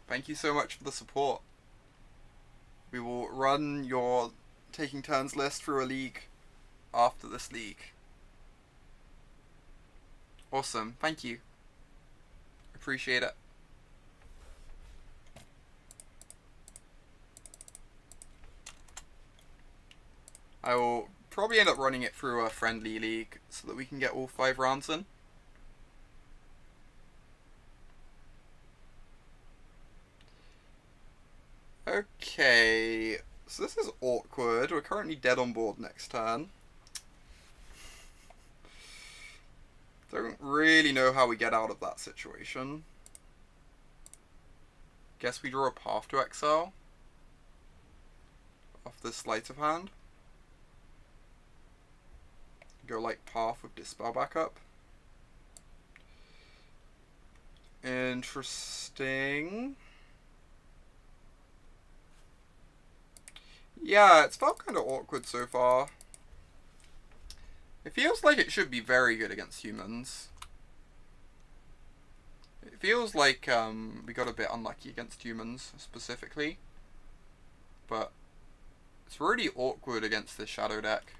Thank you so much for the support. We will run your Taking Turns list through a league after this league. Awesome. Thank you. Appreciate it. I will probably end up running it through a friendly league so that we can get all 5 rounds in. Okay, so this is awkward. We're currently dead on board next turn. Don't really know how we get out of that situation. Guess we draw a Path to Exile off this Sleight of Hand. Go like Path with Dispel back up. Interesting. Yeah, it's felt kind of awkward so far. It feels like it should be very good against humans. It feels like we got a bit unlucky against humans, specifically. But it's really awkward against this Shadow deck.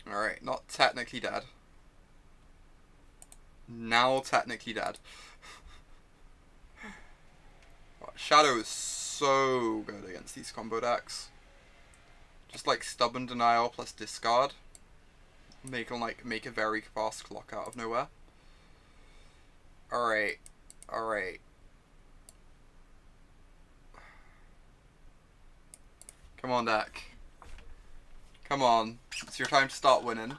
Alright, not technically dead. Now technically dead. Shadow is so good against these combo decks. Just like Stubborn Denial plus Discard. They can like make a very fast clock out of nowhere. Alright. Alright. Come on, deck. Come on. It's your time to start winning.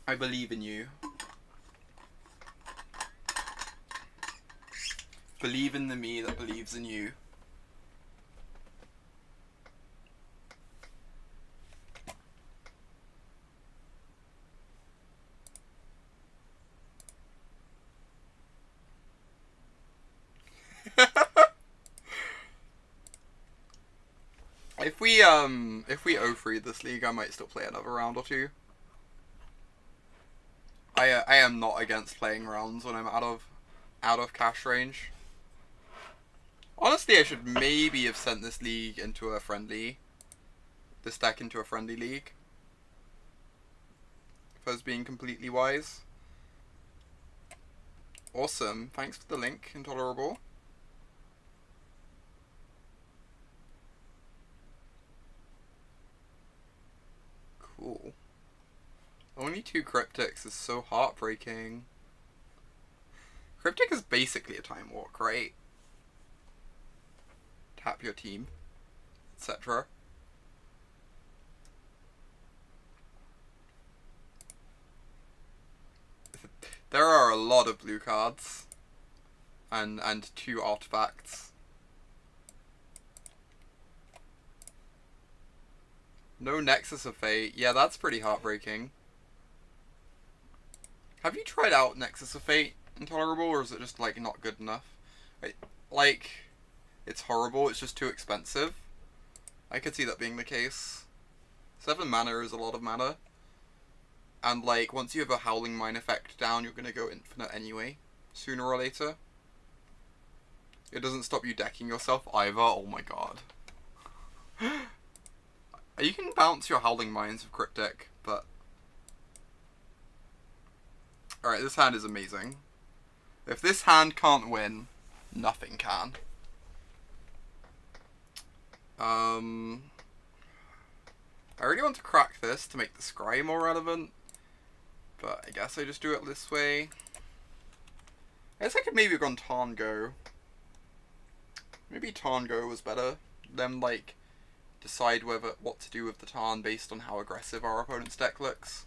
I believe in you. Believe in the me that believes in you. If we 0-3 this league, I might still play another round or two. I am not against playing rounds when I'm out of out of cash range. Honestly, I should maybe have sent this league into a friendly. This deck into a friendly league. If I was being completely wise. Awesome. Thanks for the link, Intolerable. Cool. Only 2 Cryptics is so heartbreaking. Cryptic is basically a Time Walk, right? Tap your team, etc. There are a lot of blue cards. And 2 artifacts. No Nexus of Fate. Yeah, that's pretty heartbreaking. Have you tried out Nexus of Fate, Intolerable, or is it just, like, not good enough? Like, it's horrible, it's just too expensive. I could see that being the case. 7 mana is a lot of mana. And, like, once you have a Howling Mine effect down, you're gonna go infinite anyway, sooner or later. It doesn't stop you decking yourself either, oh my god. You can bounce your Howling Mines with Cryptic, but... Alright, this hand is amazing. If this hand can't win, nothing can. I really want to crack this to make the scry more relevant, but I guess I just do it this way. I guess I could maybe have gone Tarn Go. Maybe Tarn Go was better. Then, like, decide what to do with the Tarn based on how aggressive our opponent's deck looks.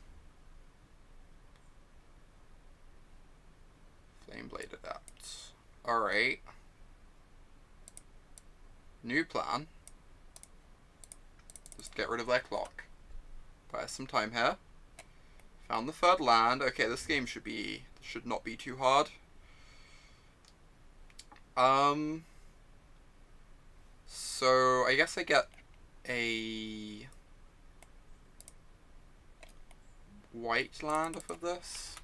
Flameblade Adept. Alright. New plan. Just get rid of their clock. Buy us some time here. Found the 3rd land. Okay, this game should not be too hard. So I guess I get a white land off of this.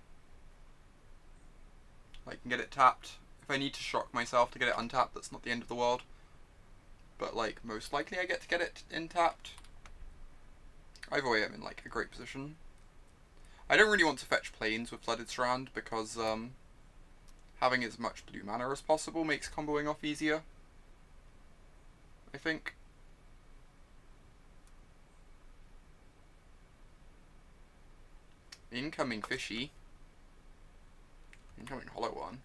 I can get it tapped. If I need to shock myself to get it untapped, that's not the end of the world. But, like, most likely I get to get it in-tapped. Either way, I'm in, like, a great position. I don't really want to fetch planes with Flooded Strand because having as much blue mana as possible makes comboing off easier, I think. Incoming fishy. Incoming hollow one.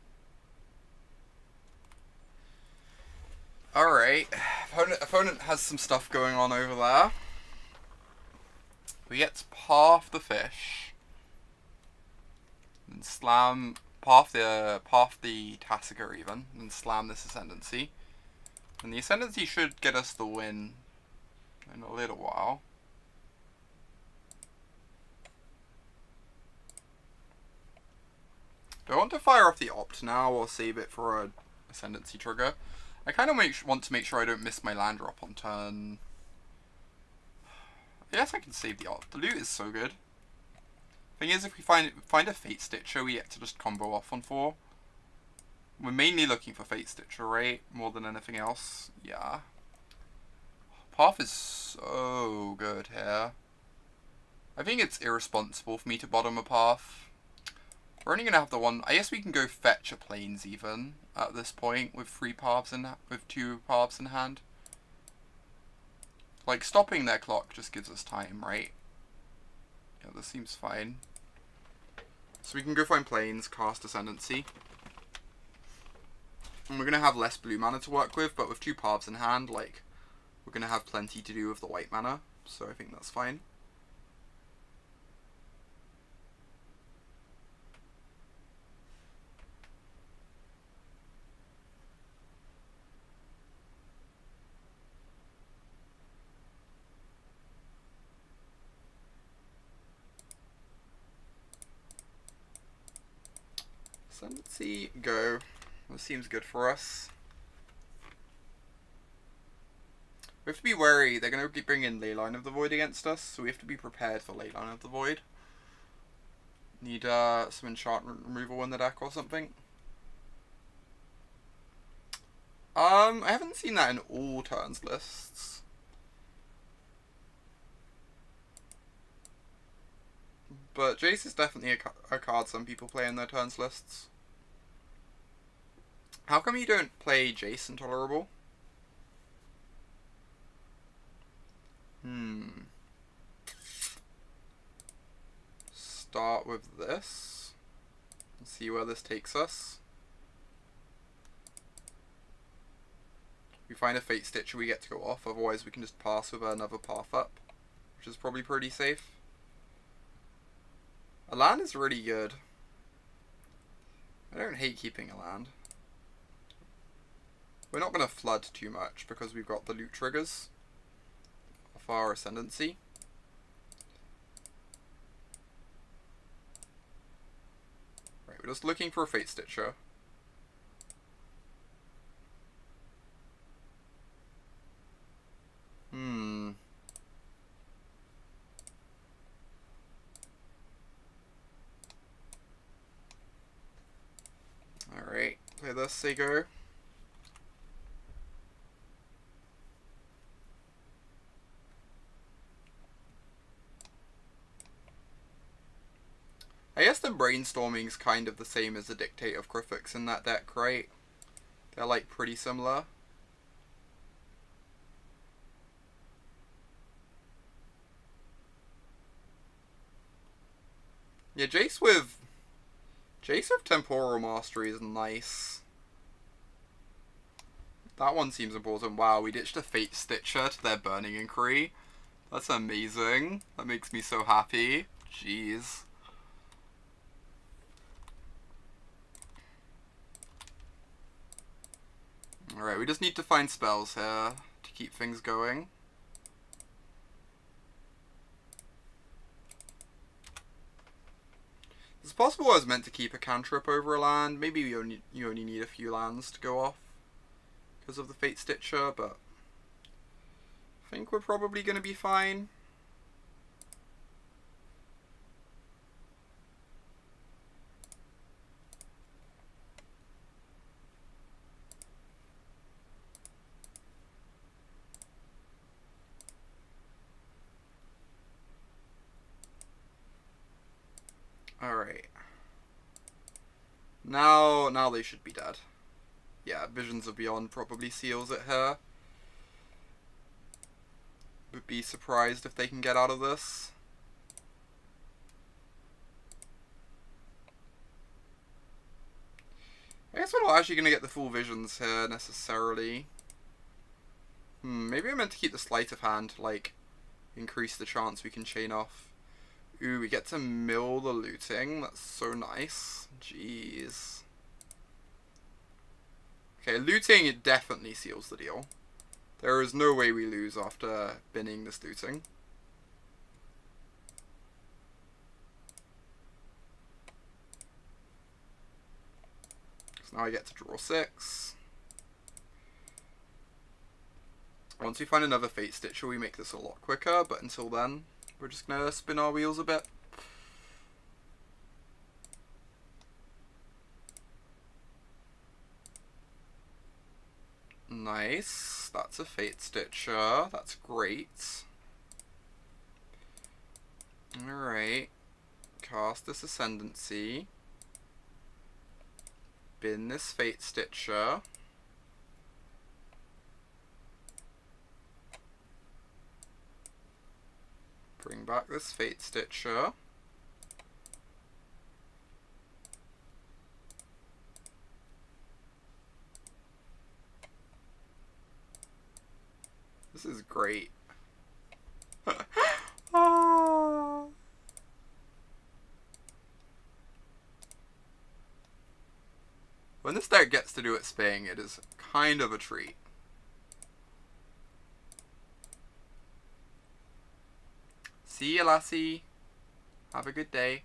Alright. Opponent has some stuff going on over there. We get to path the fish. And slam path the Tassiger even. And slam this Ascendancy. And the Ascendancy should get us the win in a little while. Do I want to fire off the Opt now or save it for a Ascendancy trigger? I kind of want to make sure I don't miss my land drop on turn. I guess I can save the Opt. The loot is so good. Thing is, if we find a Fatestitcher, we get to just combo off on 4. We're mainly looking for Fatestitcher, right? More than anything else. Yeah. Path is so good here. I think it's irresponsible for me to bottom a path. We're only going to have the one... I guess we can go fetch a plains even at this point with 2 paths in hand. Like, stopping their clock just gives us time, right? Yeah, this seems fine. So we can go find plains, cast Ascendancy. And we're going to have less blue mana to work with, but with 2 paths in hand, like, we're going to have plenty to do with the white mana. So I think that's fine. Ascendancy, go. This seems good for us. We have to be wary. They're going to bring in Leyline of the Void against us, so we have to be prepared for Leyline of the Void. Need some enchantment removal in the deck or something. I haven't seen that in all turns lists. But Jace is definitely a card some people play in their turns lists. How come you don't play Jace Intolerable? Start with this. And see where this takes us. We find a Fatestitcher, we get to go off. Otherwise we can just pass with another path up, which is probably pretty safe. A land is really good. I don't hate keeping a land. We're not going to flood too much because we've got the loot triggers of our Ascendancy. Right, we're just looking for a Fatestitcher. Alright, play this, say go. I guess the brainstorming is kind of the same as the Dictate of Griffix in that deck, right? They're like pretty similar. Yeah, Jace with Temporal Mastery is nice. That one seems important. Wow, we ditched a Fatestitcher to their Burning Inquiry. That's amazing. That makes me so happy. Jeez. Alright, we just need to find spells here to keep things going. It's possible I was meant to keep a cantrip over a land. Maybe you only need a few lands to go off because of the Fatestitcher, but I think we're probably going to be fine. Alright. Now they should be dead. Yeah, Visions of Beyond probably seals it here. Would be surprised if they can get out of this. I guess we're not actually going to get the full Visions here, necessarily. Maybe I meant to keep the Sleight of Hand to, like, increase the chance we can chain off. Ooh, we get to mill the looting. That's so nice. Jeez. Okay, looting, it definitely seals the deal. There is no way we lose after binning this looting. So now I get to draw 6. Once we find another Fatestitcher, we make this a lot quicker, but until then, we're just gonna spin our wheels a bit. Nice. That's a Fatestitcher. That's great. Alright. Cast this Ascendancy. Bin this Fatestitcher. Bring back this Fatestitcher. This is great. Oh. When this deck gets to do its thing, it is kind of a treat. See you, lassie. Have a good day.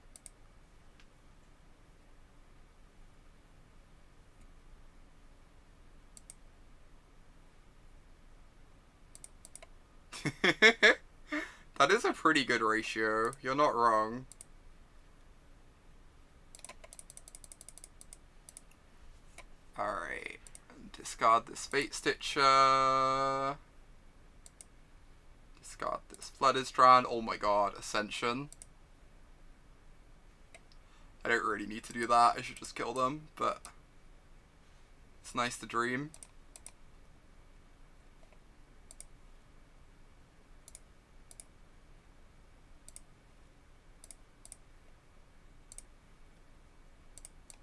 That is a pretty good ratio. You're not wrong. Alright. Discard this Fatestitcher. Discard this Flooded Strand. Oh my god, Ascension. I don't really need to do that. I should just kill them, but it's nice to dream.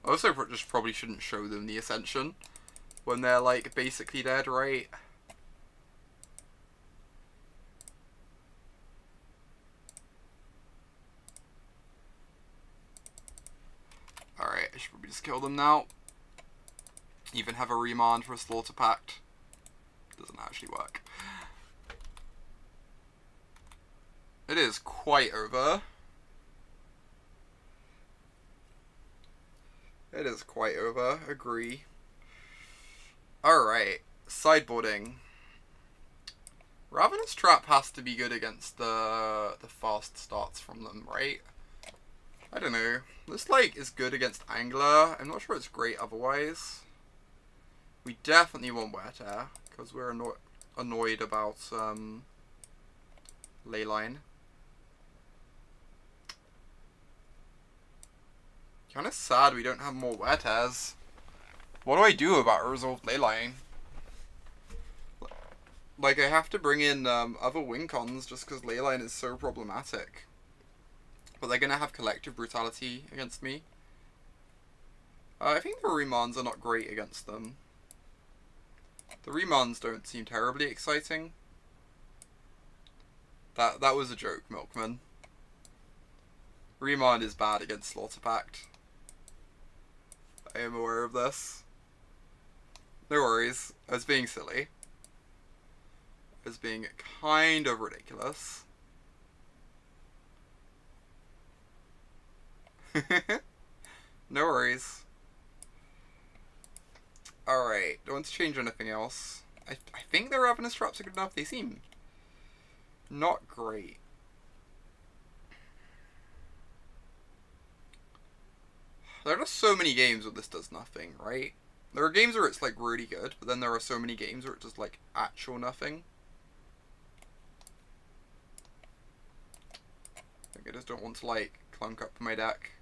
Also, just probably shouldn't show them the Ascension when they're like basically dead, right? Alright, I should probably just kill them now. Even have a Remand for a Slaughter Pact. Doesn't actually work. It is quite over. It is quite over, agree. Alright, sideboarding. Ravenous Trap has to be good against the fast starts from them, right? I don't know. This like is good against Angler. I'm not sure it's great otherwise. We definitely want Wear Tear, because we're annoyed about Leyline. Kinda sad we don't have more Wear Tears. What do I do about a resolved Leyline? Like, I have to bring in other win cons just because Leyline is so problematic. But they're gonna have Collective Brutality against me. I think the Remands are not great against them. The Remands don't seem terribly exciting. That was a joke, Milkman. Remand is bad against Slaughter Pact. I am aware of this. No worries. I was being silly. I was being kind of ridiculous. No worries. Alright, don't want to change anything else. I think their Ravenous Traps are good enough. They seem not great. There are just so many games where this does nothing, right? There are games where it's like really good, but then there are so many games where it does like actual nothing. I think I just don't want to like clunk up my deck.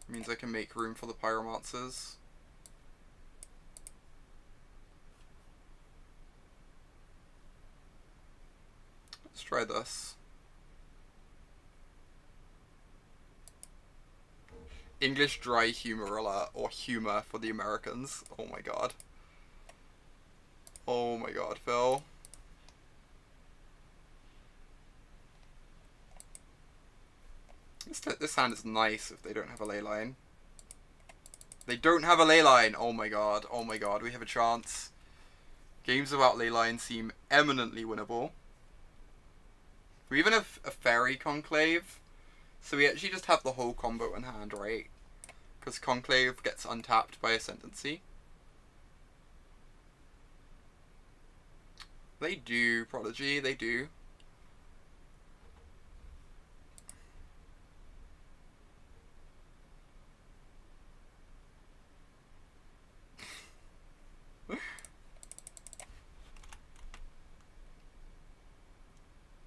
It means I can make room for the Pyromancers. Let's try this. English dry humor alert, or humor for the Americans. Oh my god. Oh my god, Phil. This hand is nice if they don't have a ley line. They don't have a ley line! Oh my god, we have a chance. Games without ley line seem eminently winnable. We even have a Faerie Conclave. So we actually just have the whole combo in hand, right? Because Conclave gets untapped by Ascendancy. They do, Prodigy, they do.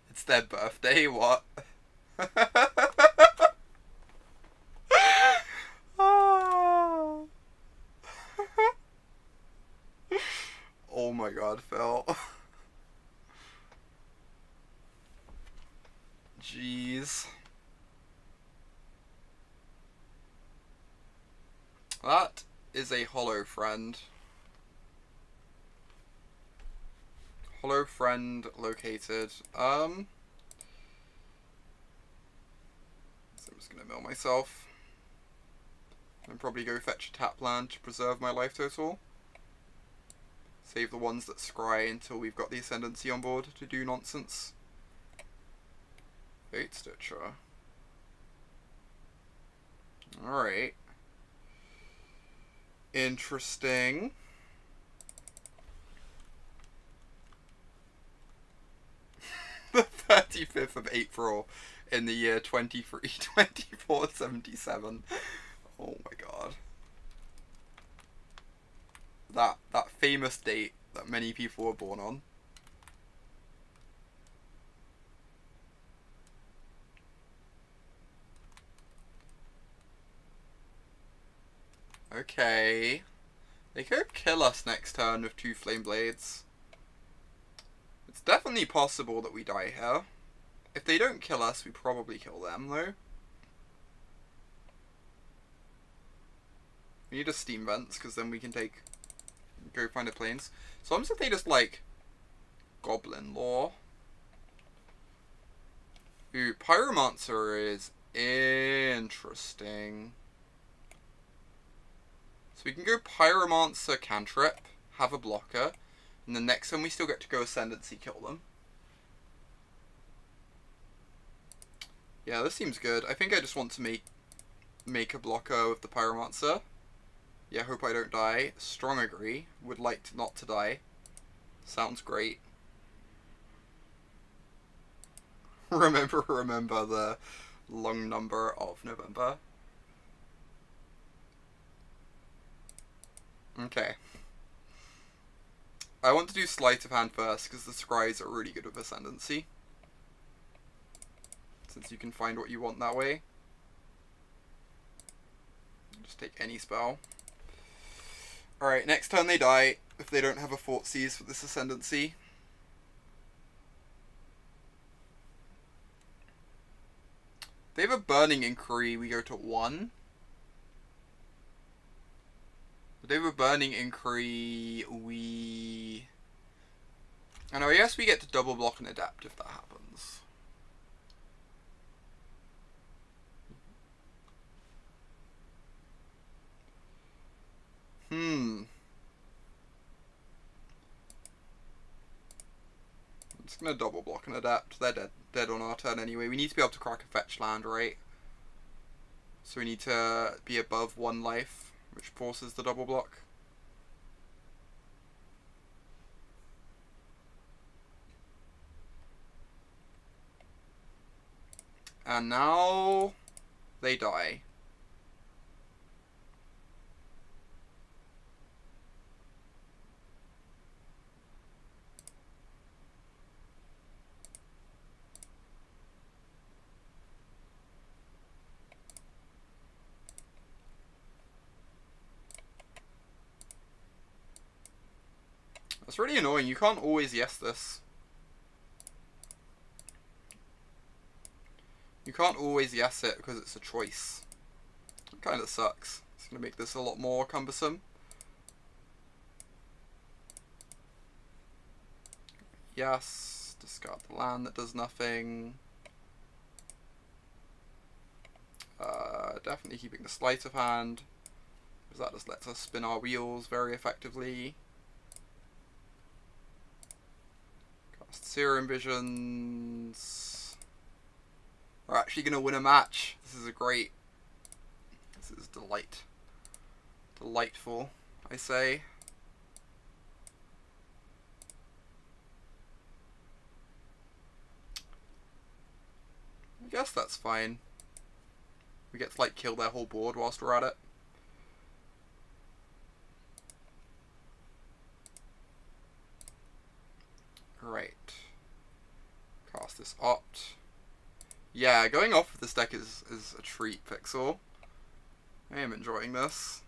It's their birthday, what? Oh my god, Phil. Jeez. That is a hollow friend. Hollow friend located. So I'm just gonna mill myself. And probably go fetch a tap land to preserve my life total. Save the ones that scry until we've got the Ascendancy on board to do nonsense. Fatestitcher. Alright. Interesting. The 35th of April in the year 2477. Oh my god. That famous date that many people were born on. Okay. They could kill us next turn with 2 Flame Blades. It's definitely possible that we die here. If they don't kill us, we probably kill them, though. We need a Steam Vents, because then we can go find a Plains. So I'm if they just, like, Goblin Lore. Ooh, Pyromancer is interesting. So we can go Pyromancer Cantrip, have a blocker, and the next time we still get to go Ascendancy, kill them. Yeah, this seems good. I think I just want to make a blocker with the Pyromancer. Yeah, hope I don't die. Strong agree. Would like not to die. Sounds great. Remember the long number of November. Okay. I want to do Sleight of Hand first, because the Scries are really good with Ascendancy. Since you can find what you want that way. Just take any spell. Alright, next turn they die, if they don't have a Fort Seize for this Ascendancy. If they have a Burning Inquiry, we go to 1. If they have a Burning Inquiry, we... I know, I guess we get to double block and adapt if that happens. I'm just gonna double block and adapt. They're dead on our turn anyway. We need to be able to crack a fetch land, right? So we need to be above 1 life, which forces the double block. And now they die. That's really annoying. You can't always yes this. You can't always yes it because it's a choice. It kind of sucks. It's going to make this a lot more cumbersome. Yes. Discard the land that does nothing. Definitely keeping the Sleight of Hand, because that just lets us spin our wheels very effectively. Cast Serum Visions. We're actually going to win a match. This is this is delightful, I say. I guess that's fine. We get to like kill their whole board whilst we're at it. Great. Cast this Opt. Yeah, going off of this deck is a treat, Pixel. I am enjoying this.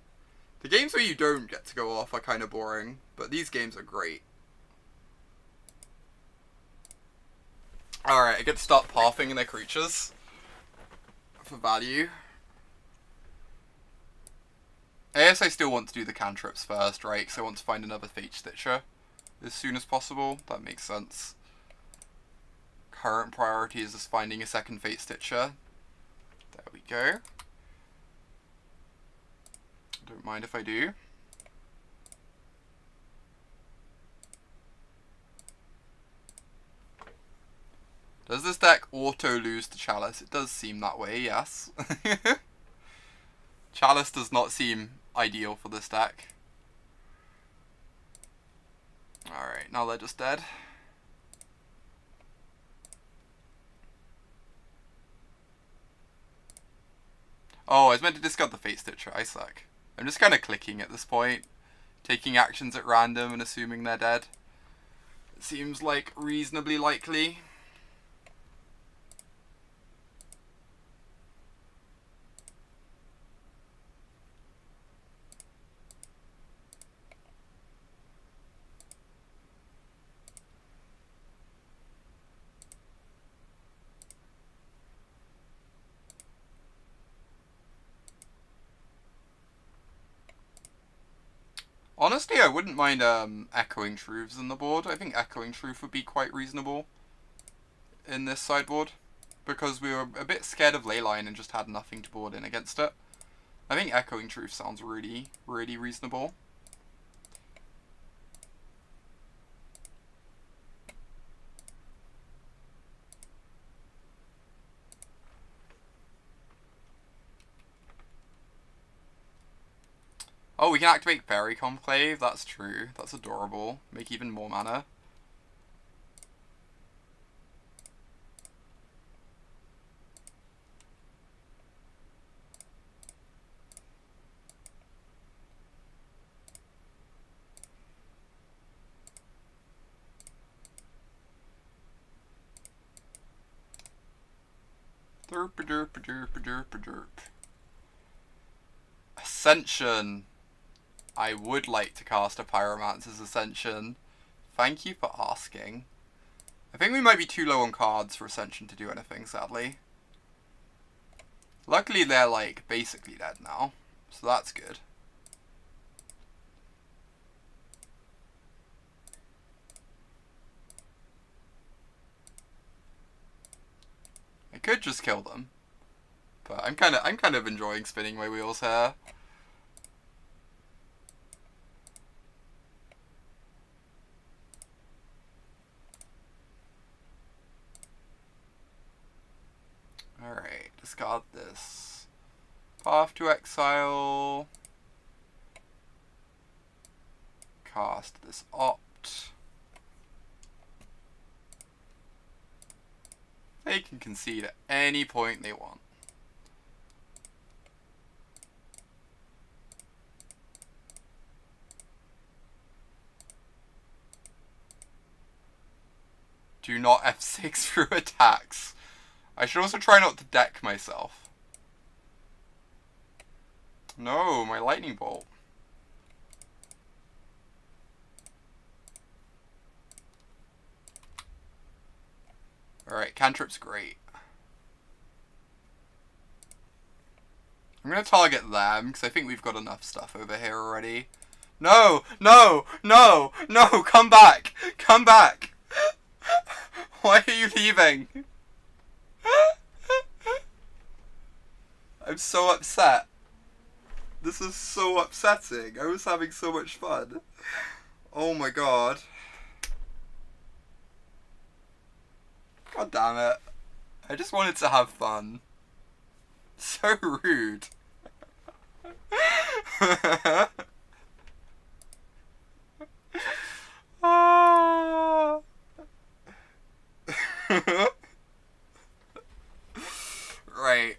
The games where you don't get to go off are kind of boring, but these games are great. Alright, I get to start pathing in their creatures for value. I guess I still want to do the cantrips first, right? Because I want to find another Fatestitcher as soon as possible. That makes sense. Current priority is just finding a second Fatestitcher. There we go. Don't mind if I do. Does this deck auto lose to Chalice? It does seem that way, yes. Chalice does not seem ideal for this deck. Alright, now they're just dead. Oh, I was meant to discard the Fatestitcher. I suck. I'm just kind of clicking at this point. taking actions at random and assuming they're dead. It seems like reasonably likely. Honestly, I wouldn't mind Echoing Truths in the board. I think Echoing Truth would be quite reasonable in this sideboard, because we were a bit scared of Leyline and just had nothing to board in against it. I think Echoing Truth sounds really, really reasonable. Oh, we can activate Faerie Conclave. That's true. That's adorable. Make even more mana. Derp derp derp derp derp. Ascension. I would like to cast a Pyromancer's Ascension. Thank you for asking. I think we might be too low on cards for Ascension to do anything, sadly. Luckily, they're, like, basically dead now, so that's good. I could just kill them, but I'm kind of enjoying spinning my wheels here. Alright, discard this. Path to Exile. Cast this Opt. They can concede at any point they want. Do not F6 through attacks. I should also try not to deck myself. No, my lightning bolt. Alright, cantrip's great. I'm gonna target them, because I think we've got enough stuff over here already. No! No! No! No! Come back! Come back! Why are you leaving? I'm so upset. This is so upsetting. I was having so much fun. Oh my god. God damn it. I just wanted to have fun. So rude. Ah. Right.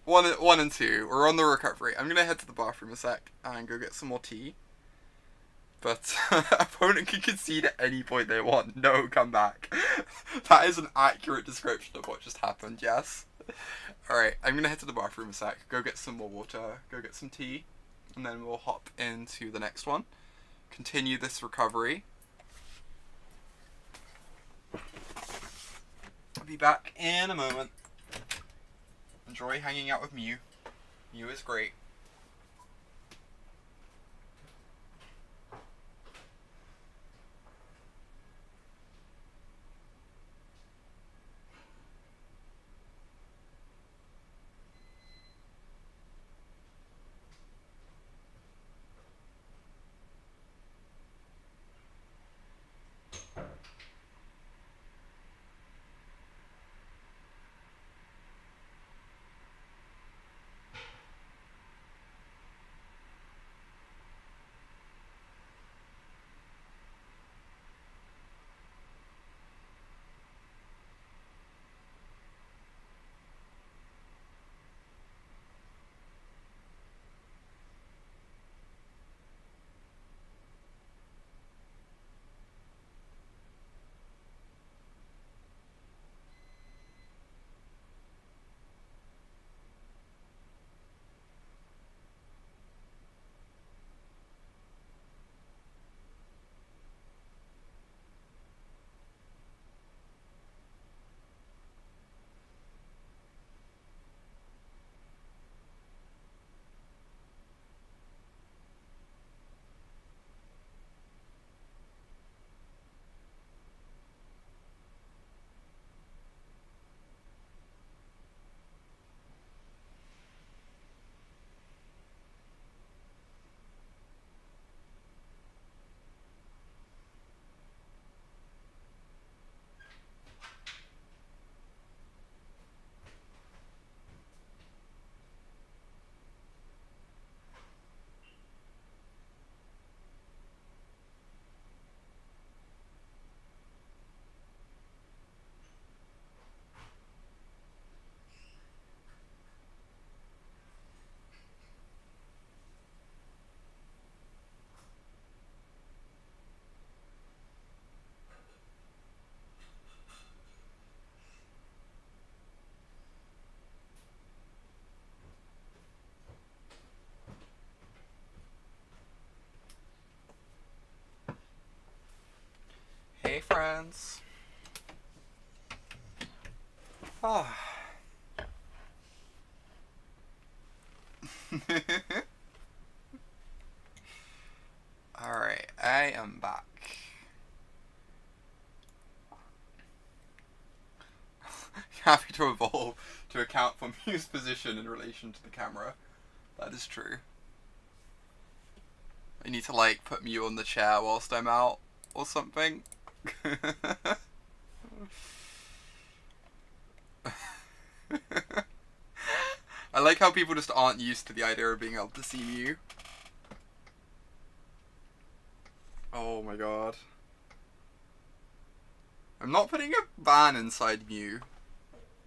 One and two. We're on the recovery. I'm gonna head to the bathroom a sec and go get some more tea. But opponent can concede at any point they want. No, come back. That is an accurate description of what just happened, yes. Alright, I'm gonna head to the bathroom a sec, go get some more water, go get some tea, and then we'll hop into the next one. Continue this recovery. I'll be back in a moment. Enjoy hanging out with Mew. Mew is great. friends. Ah. Alright, I am back. Happy to evolve to account for Mew's position in relation to the camera. That is true. I need to like put Mew on the chair whilst I'm out or something. I like how people just aren't used to the idea of being able to see Mew. Oh my god. I'm not putting a ban inside Mew.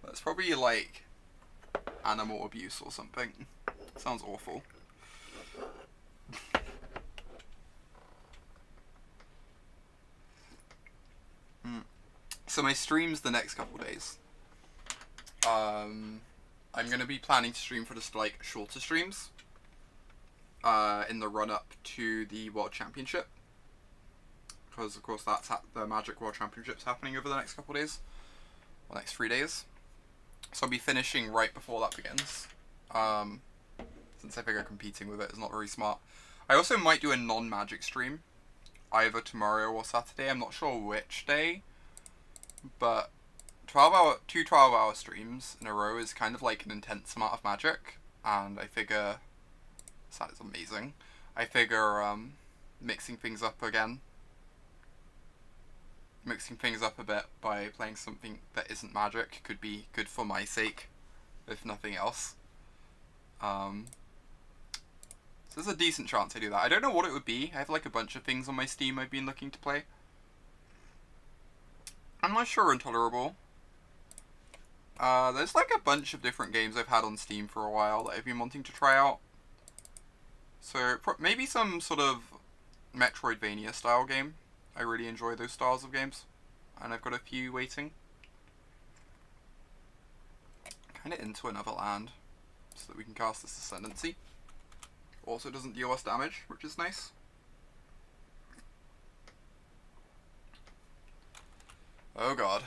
That's probably like animal abuse or something. Sounds awful. So my streams the next couple days. I'm going to be planning to stream for just like shorter streams in the run up to the World Championship. Because of course that's the Magic World Championships happening over the next couple days. Or next 3 days. So I'll be finishing right before that begins. Since I figure competing with it is not very smart. I also might do a non-Magic stream. Either tomorrow or Saturday. I'm not sure which day. But 2 12-hour streams in a row is kind of like an intense amount of Magic. And I figure... that is amazing. I figure mixing things up again. Mixing things up a bit by playing something that isn't Magic could be good for my sake, if nothing else. So there's a decent chance I do that. I don't know what it would be. I have like a bunch of things on my Steam I've been looking to play. I'm not sure Intolerable. There's like a bunch of different games I've had on Steam for a while that I've been wanting to try out. So maybe some sort of Metroidvania style game. I really enjoy those styles of games. And I've got a few waiting. Kind of into another land. So that we can cast this Ascendancy. Also doesn't deal us damage, which is nice. Oh god.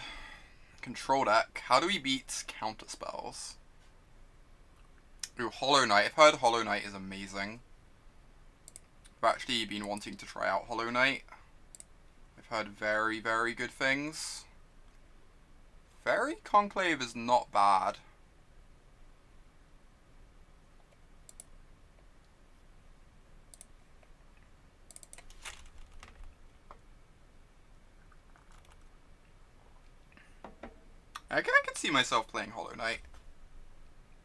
Control deck. How do we beat counter spells? Ooh, Hollow Knight. I've heard Hollow Knight is amazing. I've actually been wanting to try out Hollow Knight. I've heard very, very good things. Faerie Conclave is not bad. I can see myself playing Hollow Knight.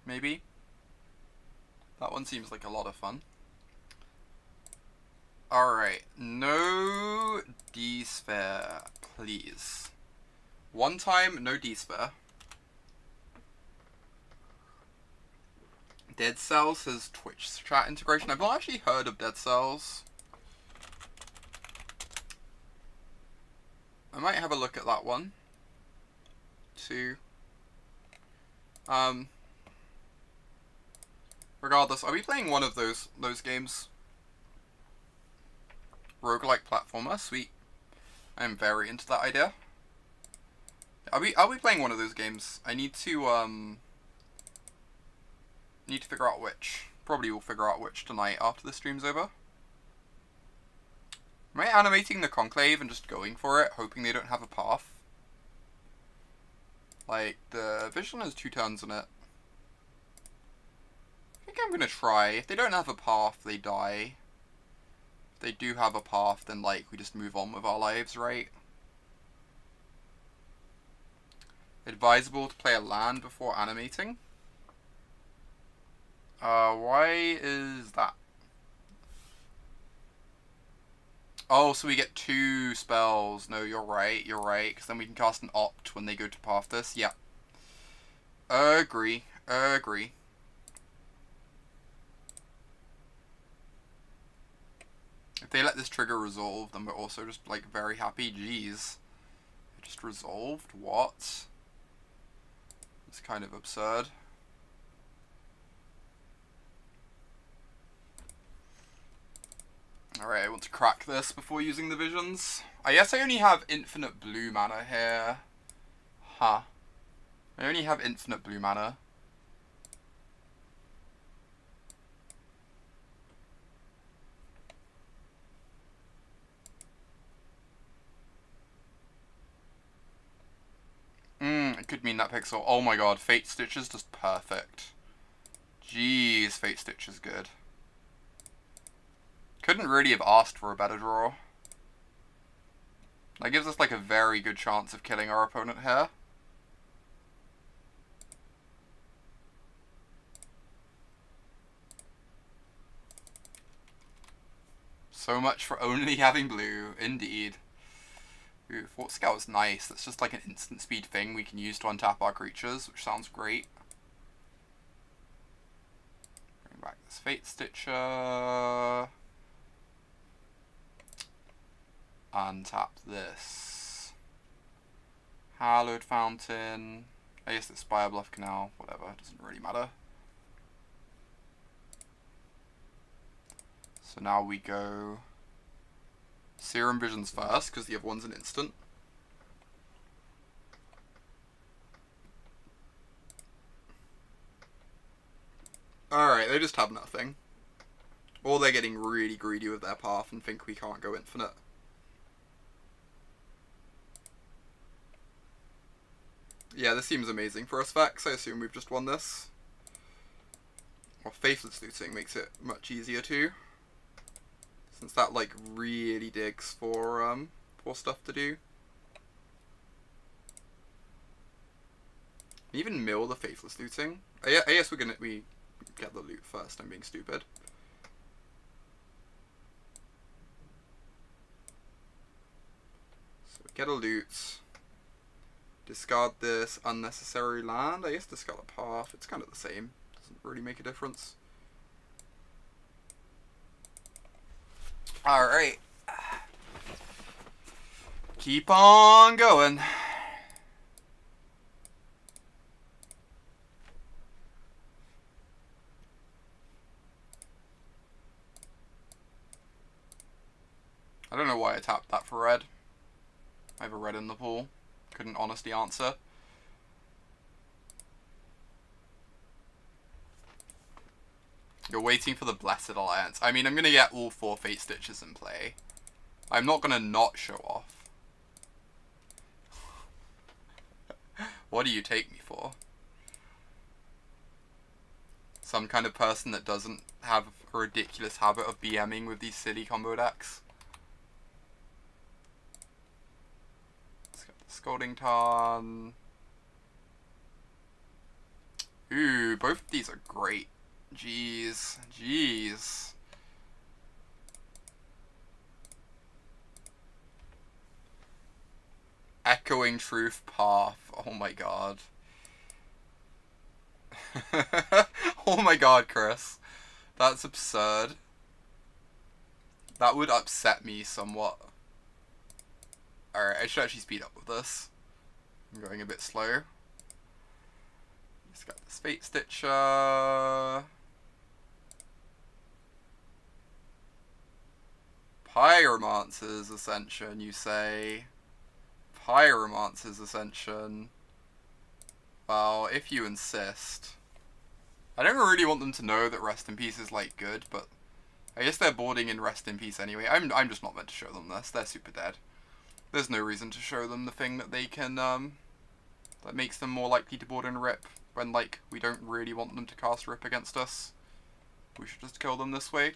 Maybe. That one seems like a lot of fun. Alright, no Despair, please. One time, no Despair. Dead Cells says Twitch chat integration. I've not actually heard of Dead Cells. I might have a look at that one. Regardless, I'll be playing one of those games. Roguelike platformer, sweet. I'm very into that idea. I'll be playing one of those games. I need to figure out which. Probably will figure out which tonight after the stream's over. Am I animating the Conclave and just going for it, hoping they don't have a path? Like, the Vision has 2 turns in it. I think I'm gonna try. If they don't have a path, they die. If they do have a path, then, like, we just move on with our lives, right? Advisable to play a land before animating? Why is that? Oh, so we get 2 spells. No, you're right, because then we can cast an Opt when they go to path this. Yeah. Agree. If they let this trigger resolve, then we're also just, like, very happy. Jeez. It just resolved? What? It's kind of absurd. Alright, I want to crack this before using the visions. I guess I only have infinite blue mana here. Huh. I only have infinite blue mana. It could mean that pixel. Oh my god, Fatestitcher's just perfect. Jeez, Fatestitcher's good. Couldn't really have asked for a better draw. That gives us like a very good chance of killing our opponent here. So much for only having blue, indeed. Ooh, Thought Scour is nice. That's just like an instant speed thing we can use to untap our creatures, which sounds great. Bring back this Fatestitcher. Untap this. Hallowed Fountain. I guess it's Spirebluff Canal, whatever, it doesn't really matter. So now we go Serum Visions first, because the other one's an instant. Alright, they just have nothing. Or they're getting really greedy with their path and think we can't go infinite. Yeah, this seems amazing for us, Vex. I assume we've just won this. Well, Faithless Looting makes it much easier too. Since that, like, really digs for stuff to do. Even mill the Faithless Looting. I guess we get the loot first, I'm being stupid. So get a loot. Discard this unnecessary land. I guess discard a path. It's kind of the same. Doesn't really make a difference. Alright. Keep on going. I don't know why I tapped that for red. I have a red in the pool. Couldn't honestly answer. You're waiting for the Blessed Alliance. I mean, I'm going to get all 4 Fatestitchers in play. I'm not going to not show off. What do you take me for? Some kind of person that doesn't have a ridiculous habit of BMing with these silly combo decks? Let's get the Scalding Tarn. Ooh, both of these are great. Jeez. Jeez. Echoing Truth Path. Oh my god. Oh my god, Chris. That's absurd. That would upset me somewhat. Alright, I should actually speed up with this. I'm going a bit slow. Just got this Fatestitcher. Pyromancer's Ascension, you say? Pyromancer's Ascension. Well, if you insist. I don't really want them to know that Rest in Peace is, like, good, but I guess they're boarding in Rest in Peace anyway. I'm just not meant to show them this. They're super dead. There's no reason to show them the thing that they can, that makes them more likely to board in Rip when, like, we don't really want them to cast Rip against us. We should just kill them this way.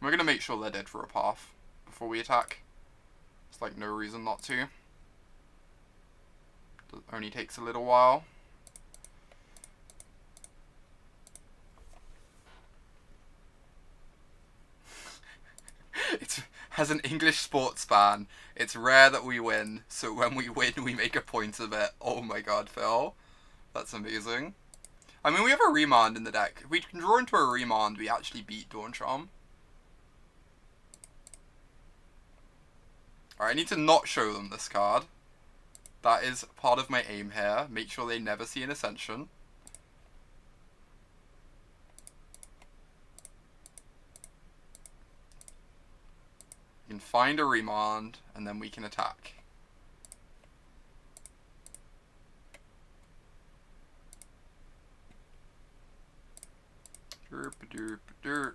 We're going to make sure they're dead for a path before we attack. It's like no reason not to. It only takes a little while. It has an English sports fan. It's rare that we win, so when we win, we make a point of it. Oh my god, Phil. That's amazing. I mean, we have a Remand in the deck. If we can draw into a Remand, we actually beat Dawn Charm. Alright, I need to not show them this card. That is part of my aim here. Make sure they never see an Ascension. We can find a Remand, and then we can attack. Derp, derp, derp.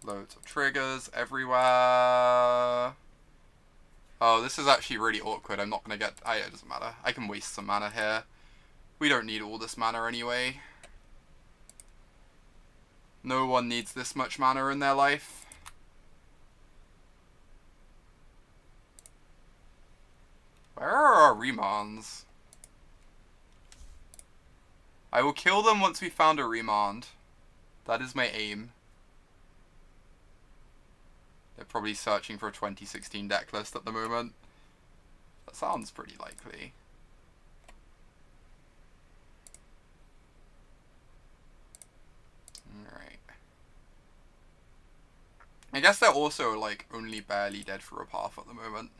Loads of triggers everywhere. Oh, this is actually really awkward. I'm not going to get... it doesn't matter. I can waste some mana here. We don't need all this mana anyway. No one needs this much mana in their life. Where are our Remands? I will kill them once we found a Remand. That is my aim. They're probably searching for a 2016 deck list at the moment. That sounds pretty likely. Alright. I guess they're also, like, only barely dead for a path at the moment.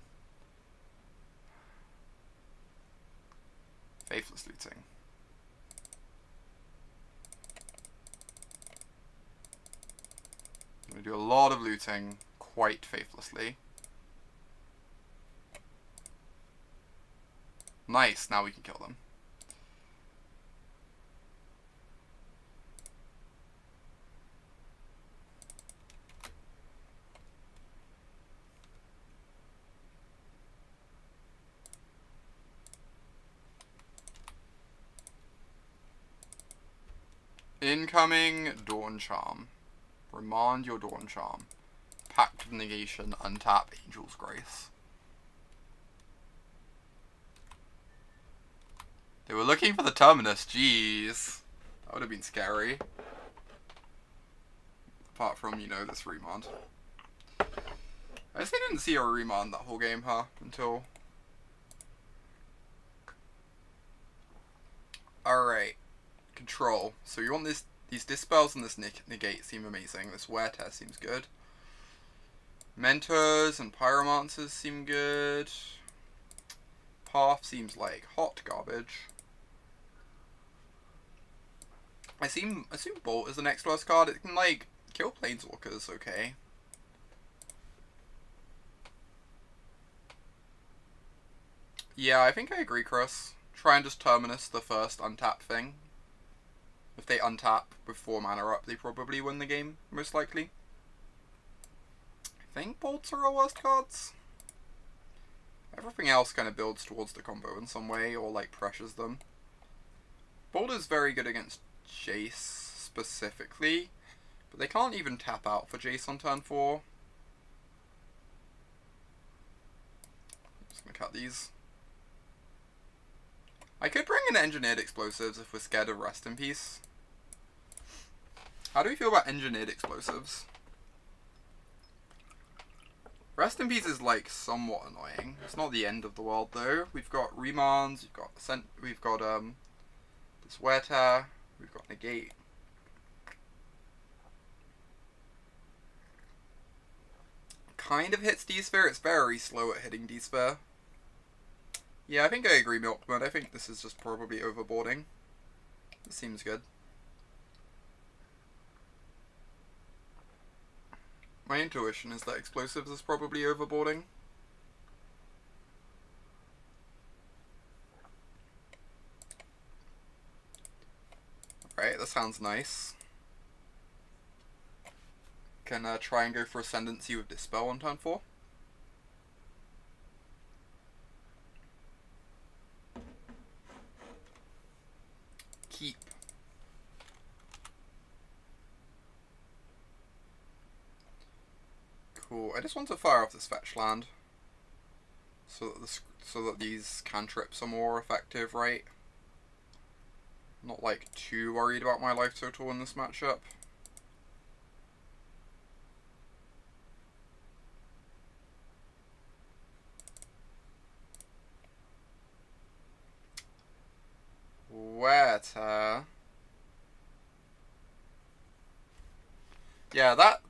Faithless Looting. I'm going to do a lot of looting quite faithlessly. Nice, now we can kill them. Incoming Dawn Charm. Remand your Dawn Charm. Pact of Negation, untap Angel's Grace. They were looking for the Terminus, jeez. That would have been scary. Apart from, you know, this Remand. I guess they didn't see a Remand that whole game, huh? Until... Alright. Control. So you want this... These Dispels and this Negate seem amazing. This Wear Tear seems good. Mentors and Pyromancers seem good. Path seems like hot garbage. I assume Bolt is the next worst card. It can, like, kill Planeswalkers, okay. Yeah, I think I agree, Chris. Try and just Terminus the first untap thing. If they untap with 4 mana up, they probably win the game, most likely. I think Bolts are our worst cards. Everything else kind of builds towards the combo in some way, or like pressures them. Bolt is very good against Jace, specifically, but they can't even tap out for Jace on turn 4. I'm just gonna cut these. I could bring in Engineered Explosives if we're scared of Rest in Peace. How do we feel about Engineered Explosives? Rest in Peace is, like, somewhat annoying. It's not the end of the world, though. We've got Remands, we've got this Wear Tear, we've got Negate. Kind of hits D-Sphere. It's very slow at hitting D-Sphere. Yeah, I think I agree, Milkman. I think this is just probably overboarding. This seems good. My intuition is that Explosives is probably overboarding. Alright, that sounds nice. Can try and go for Ascendancy with Dispel on turn 4. Keep. Cool. I just want to fire off this fetch land, so that these cantrips are more effective, right? I'm not like too worried about my life total in this matchup. Wear Tear. Yeah, that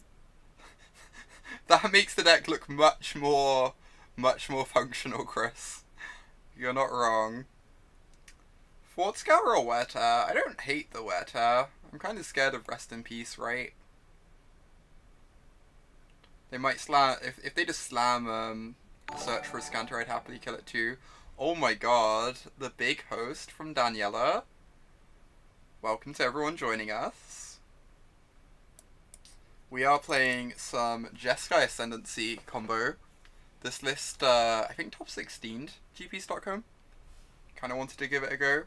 That makes the deck look much more functional, Chris. You're not wrong. Thought Scour or Wear Tear? I don't hate the Wear Tear. I'm kind of scared of Rest in Peace, right? They might slam... If they just slam Search for a Scanter, I'd happily kill it too. Oh my god. The big host from Daniela. Welcome to everyone joining us. We are playing some Jeskai Ascendancy combo. This list, I think top 16 GP Stockholm. Kind of wanted to give it a go.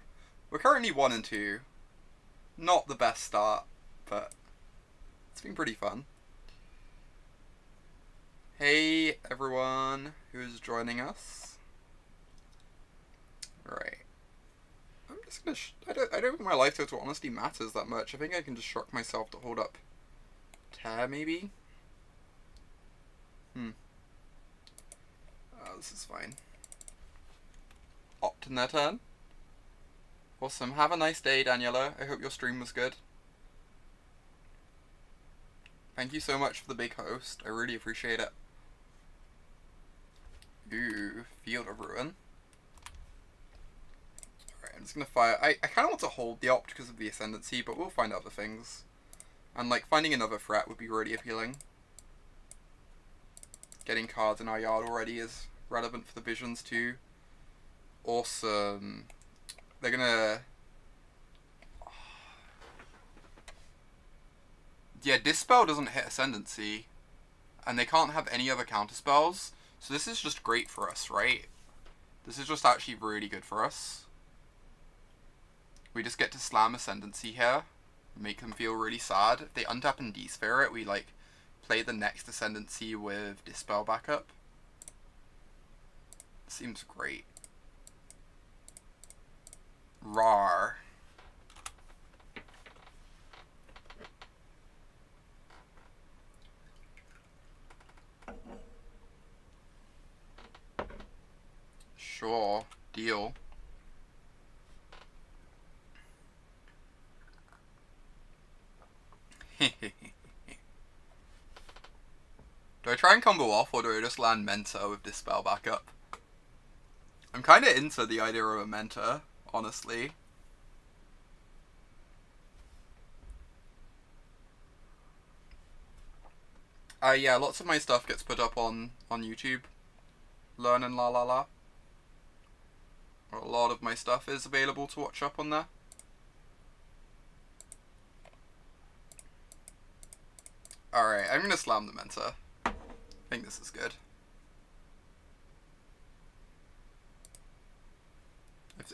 We're currently 1 and 2. Not the best start, but it's been pretty fun. Hey everyone who's joining us. Right. I'm just gonna. I don't think my life total honestly matters that much. I think I can just shock myself to hold up Tear maybe. This is fine. Opt in their turn. Awesome. Have a nice day, Daniela. I hope your stream was good. Thank you so much for the big host. I really appreciate it. Ooh, Field of Ruin. Alright, I'm just gonna fire. I kind of want to hold the Opt because of the Ascendancy, but we'll find other things. And, like, finding another threat would be really appealing. Getting cards in our yard already is relevant for the Visions too. Awesome. They're gonna... Yeah, Dispel doesn't hit Ascendancy. And they can't have any other counterspells. So this is just great for us, right? This is just actually really good for us. We just get to slam Ascendancy here. Make them feel really sad. If they untap and Desphere it, we, like, play the next Ascendancy with Dispel backup. Seems great. Rar. Sure. Deal. Do I try and combo off, or do I just land Mentor with Dispel backup? I'm kind of into the idea of a Mentor, honestly. Yeah, lots of my stuff gets put up on YouTube. Learn and la la la. A lot of my stuff is available to watch up on there. Alright, I'm gonna slam the Mentor. I think this is good.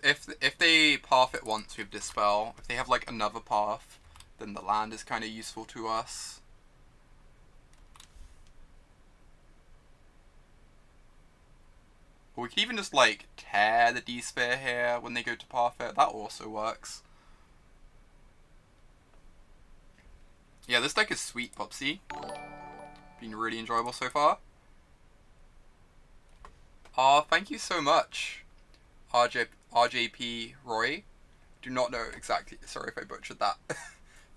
If they path it once with Dispel, if they have like another path, then the land is kind of useful to us. Or we could even just like tear the Desphere here when they go to path it. That also works. Yeah, this deck is sweet, Popsy. Been really enjoyable so far. Thank you so much, RJP Roy. Do not know exactly. Sorry if I butchered that.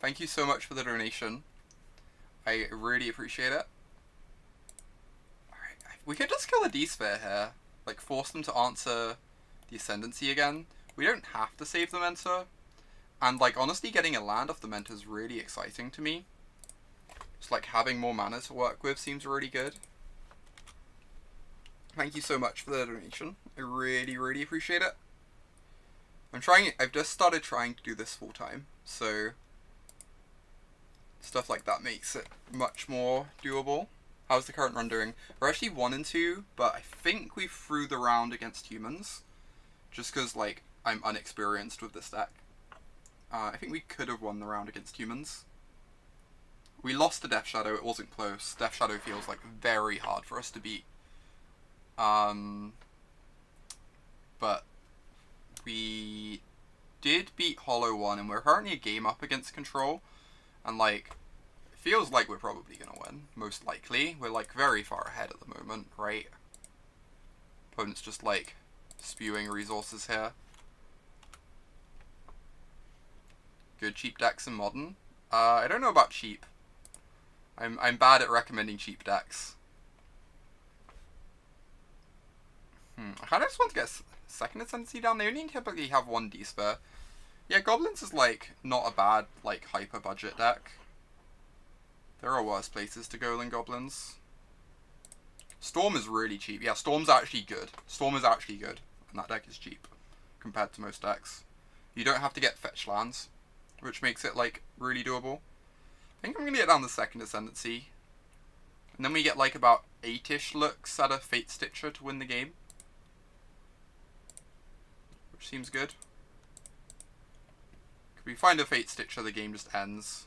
Thank you so much for the donation. I really appreciate it. Alright, we could just kill the Desphere here. Like, force them to answer the Ascendancy again. We don't have to save the Mentor. And, like, honestly, getting a land off the Mentor is really exciting to me. Just, like, having more mana to work with seems really good. Thank you so much for the donation. I really, really appreciate it. I've just started trying to do this full time, so stuff like that makes it much more doable. How's the current run doing? We're actually 1 and 2, but I think we threw the round against humans. Just because, like, I'm unexperienced with this deck. I think we could have won the round against humans. We lost to Death Shadow, it wasn't close. Death Shadow feels, like, very hard for us to beat. But we did beat Hollow 1, and we're currently a game up against Control. And, like, it feels like we're probably going to win, most likely. We're, like, very far ahead at the moment, right? Opponent's just, like, spewing resources here. Good cheap decks in Modern. I don't know about cheap. I'm bad at recommending cheap decks. I kind of just want to get second Ascendancy down. They only typically have one D-Sphere. Yeah, Goblins is, like, not a bad, like, hyper-budget deck. There are worse places to go than Goblins. Storm is really cheap. Yeah, Storm's actually good. Storm is actually good. And that deck is cheap compared to most decks. You don't have to get fetch lands, which makes it, like, really doable. I think I'm going to get down the second Ascendancy. And then we get, like, about 8-ish looks at a Fatestitcher to win the game. Which seems good. If we find a Fatestitcher, the game just ends.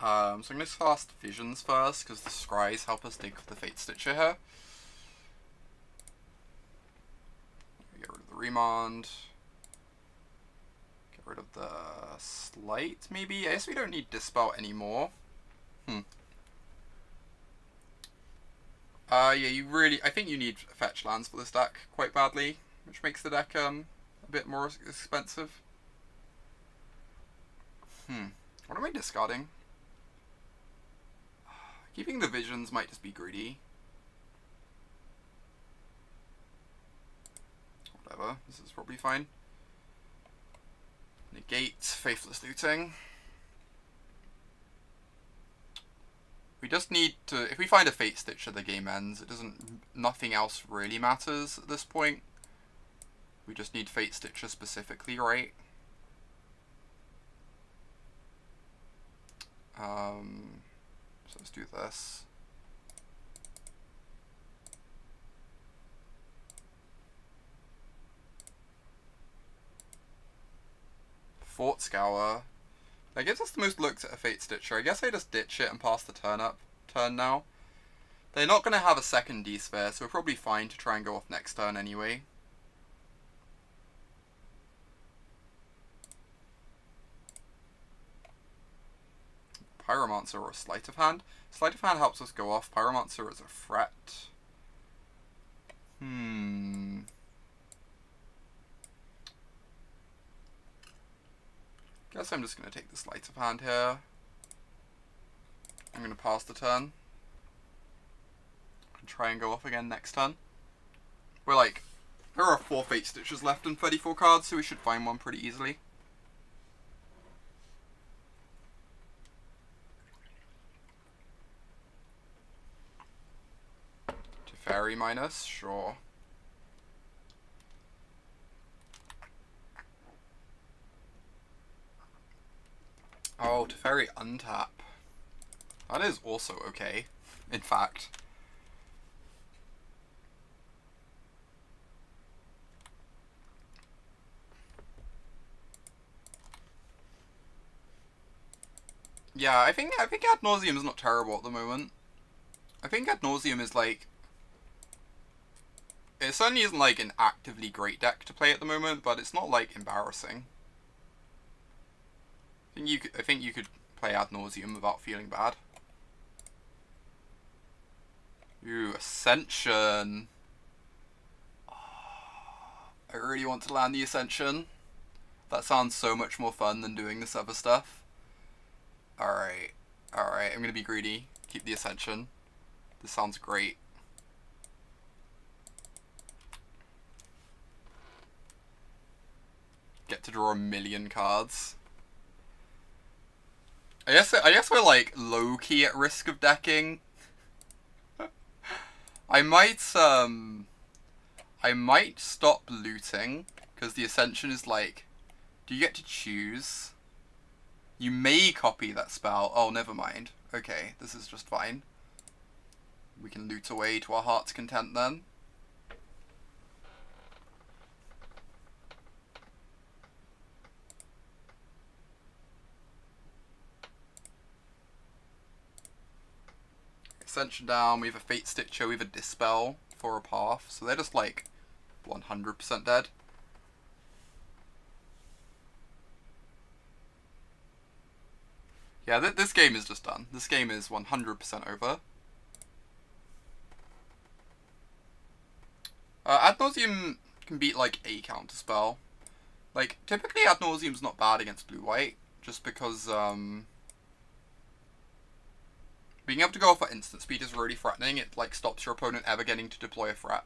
So I'm going to cast Visions first, because the Scries help us dig for the Fatestitcher here. Get rid of the Remand. Get rid of the Sleight, maybe? I guess we don't need Dispel anymore. Yeah, you really... I think you need fetch lands for this deck quite badly, which makes the deck a bit more expensive. What am I discarding? Keeping the Visions might just be greedy. Whatever, this is probably fine. Negate, Faithless Looting. We just need to... If we find a Fatestitcher, the game ends. It doesn't... Nothing else really matters at this point. We just need Fatestitcher specifically, right? So let's do this. Thought Scour. That gives us the most looks at a Fatestitcher. I guess I just ditch it and pass the turn now. They're not going to have a second D-Sphere, so we're probably fine to try and go off next turn anyway. Pyromancer or Sleight of Hand. Sleight of Hand helps us go off. Pyromancer is a threat. Guess I'm just going to take the Sleight of Hand here. I'm going to pass the turn. And try and go off again next turn. We're like, there are 4 Fatestitchers left and 34 cards, so we should find one pretty easily. Teferi minus, sure. Oh, Teferi untap. That is also okay, in fact. Yeah, I think Ad Nauseam is not terrible at the moment. I think Ad Nauseam is like... It certainly isn't like an actively great deck to play at the moment, but it's not like embarrassing. I think you could play Ad Nauseam without feeling bad. Ooh, Ascension. I really want to land the Ascension. That sounds so much more fun than doing this other stuff. Alright, I'm gonna be greedy. Keep the Ascension. This sounds great. Get to draw 1,000,000 cards. I guess we're like low-key at risk of decking. I might stop looting, because the Ascension is like, do you get to choose? You may copy that spell. Oh, never mind. Okay, this is just fine. We can loot away to our heart's content then. Ascension down, we have a Fatestitcher, we have a Dispel for a path, so they're just like 100% dead. Yeah, this game is just done. This game is 100% over. Ad Nauseam can beat like a counterspell. Like, typically Ad Nauseam's not bad against blue-white, just because Being able to go off at instant speed is really threatening. It like stops your opponent ever getting to deploy a threat.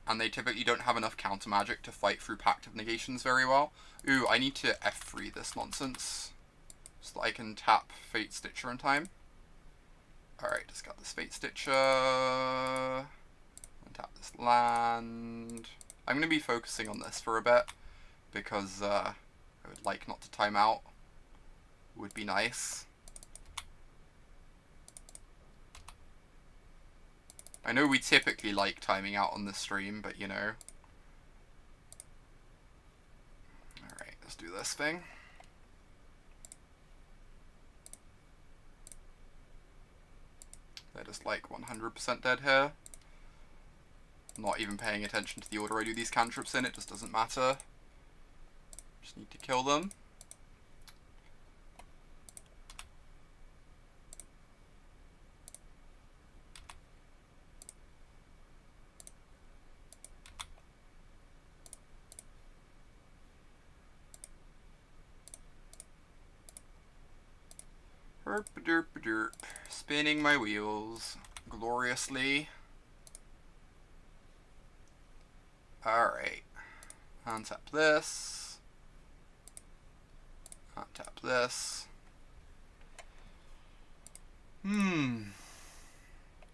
And they typically don't have enough counter magic to fight through Pact of Negations very well. Ooh, I need to F3 this nonsense so that I can tap Fatestitcher in time. Alright, just got this Fatestitcher. Tap this land. I'm going to be focusing on this for a bit because I would like not to time out. Would be nice. I know we typically like timing out on this stream, but you know. Alright, let's do this thing. They're just like 100% dead here. Not even paying attention to the order I do these cantrips in, it just doesn't matter. Just need to kill them. Herp-a-derp-a-derp. Spinning my wheels gloriously. Alright. Untap this. Untap this.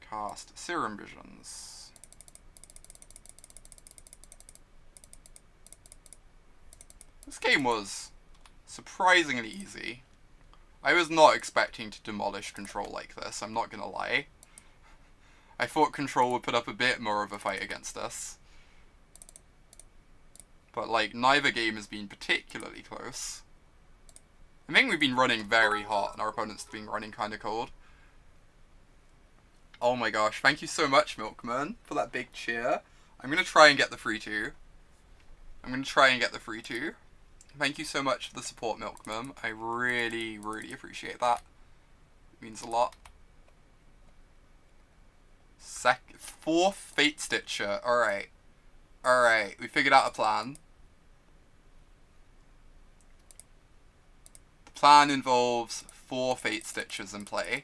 Cast Serum Visions. This game was surprisingly easy. I was not expecting to demolish Control like this, I'm not gonna lie. I thought Control would put up a bit more of a fight against us. But, like, neither game has been particularly close. I think we've been running very hot, and our opponent's been running kind of cold. Oh my gosh, thank you so much, Milkman, for that big cheer. I'm going to try and get the 3-2. Thank you so much for the support, Milkman. I really, really appreciate that. It means a lot. Fourth Fatestitcher. Alright. Alright, we figured out a plan. The plan involves 4 Fatestitchers in play.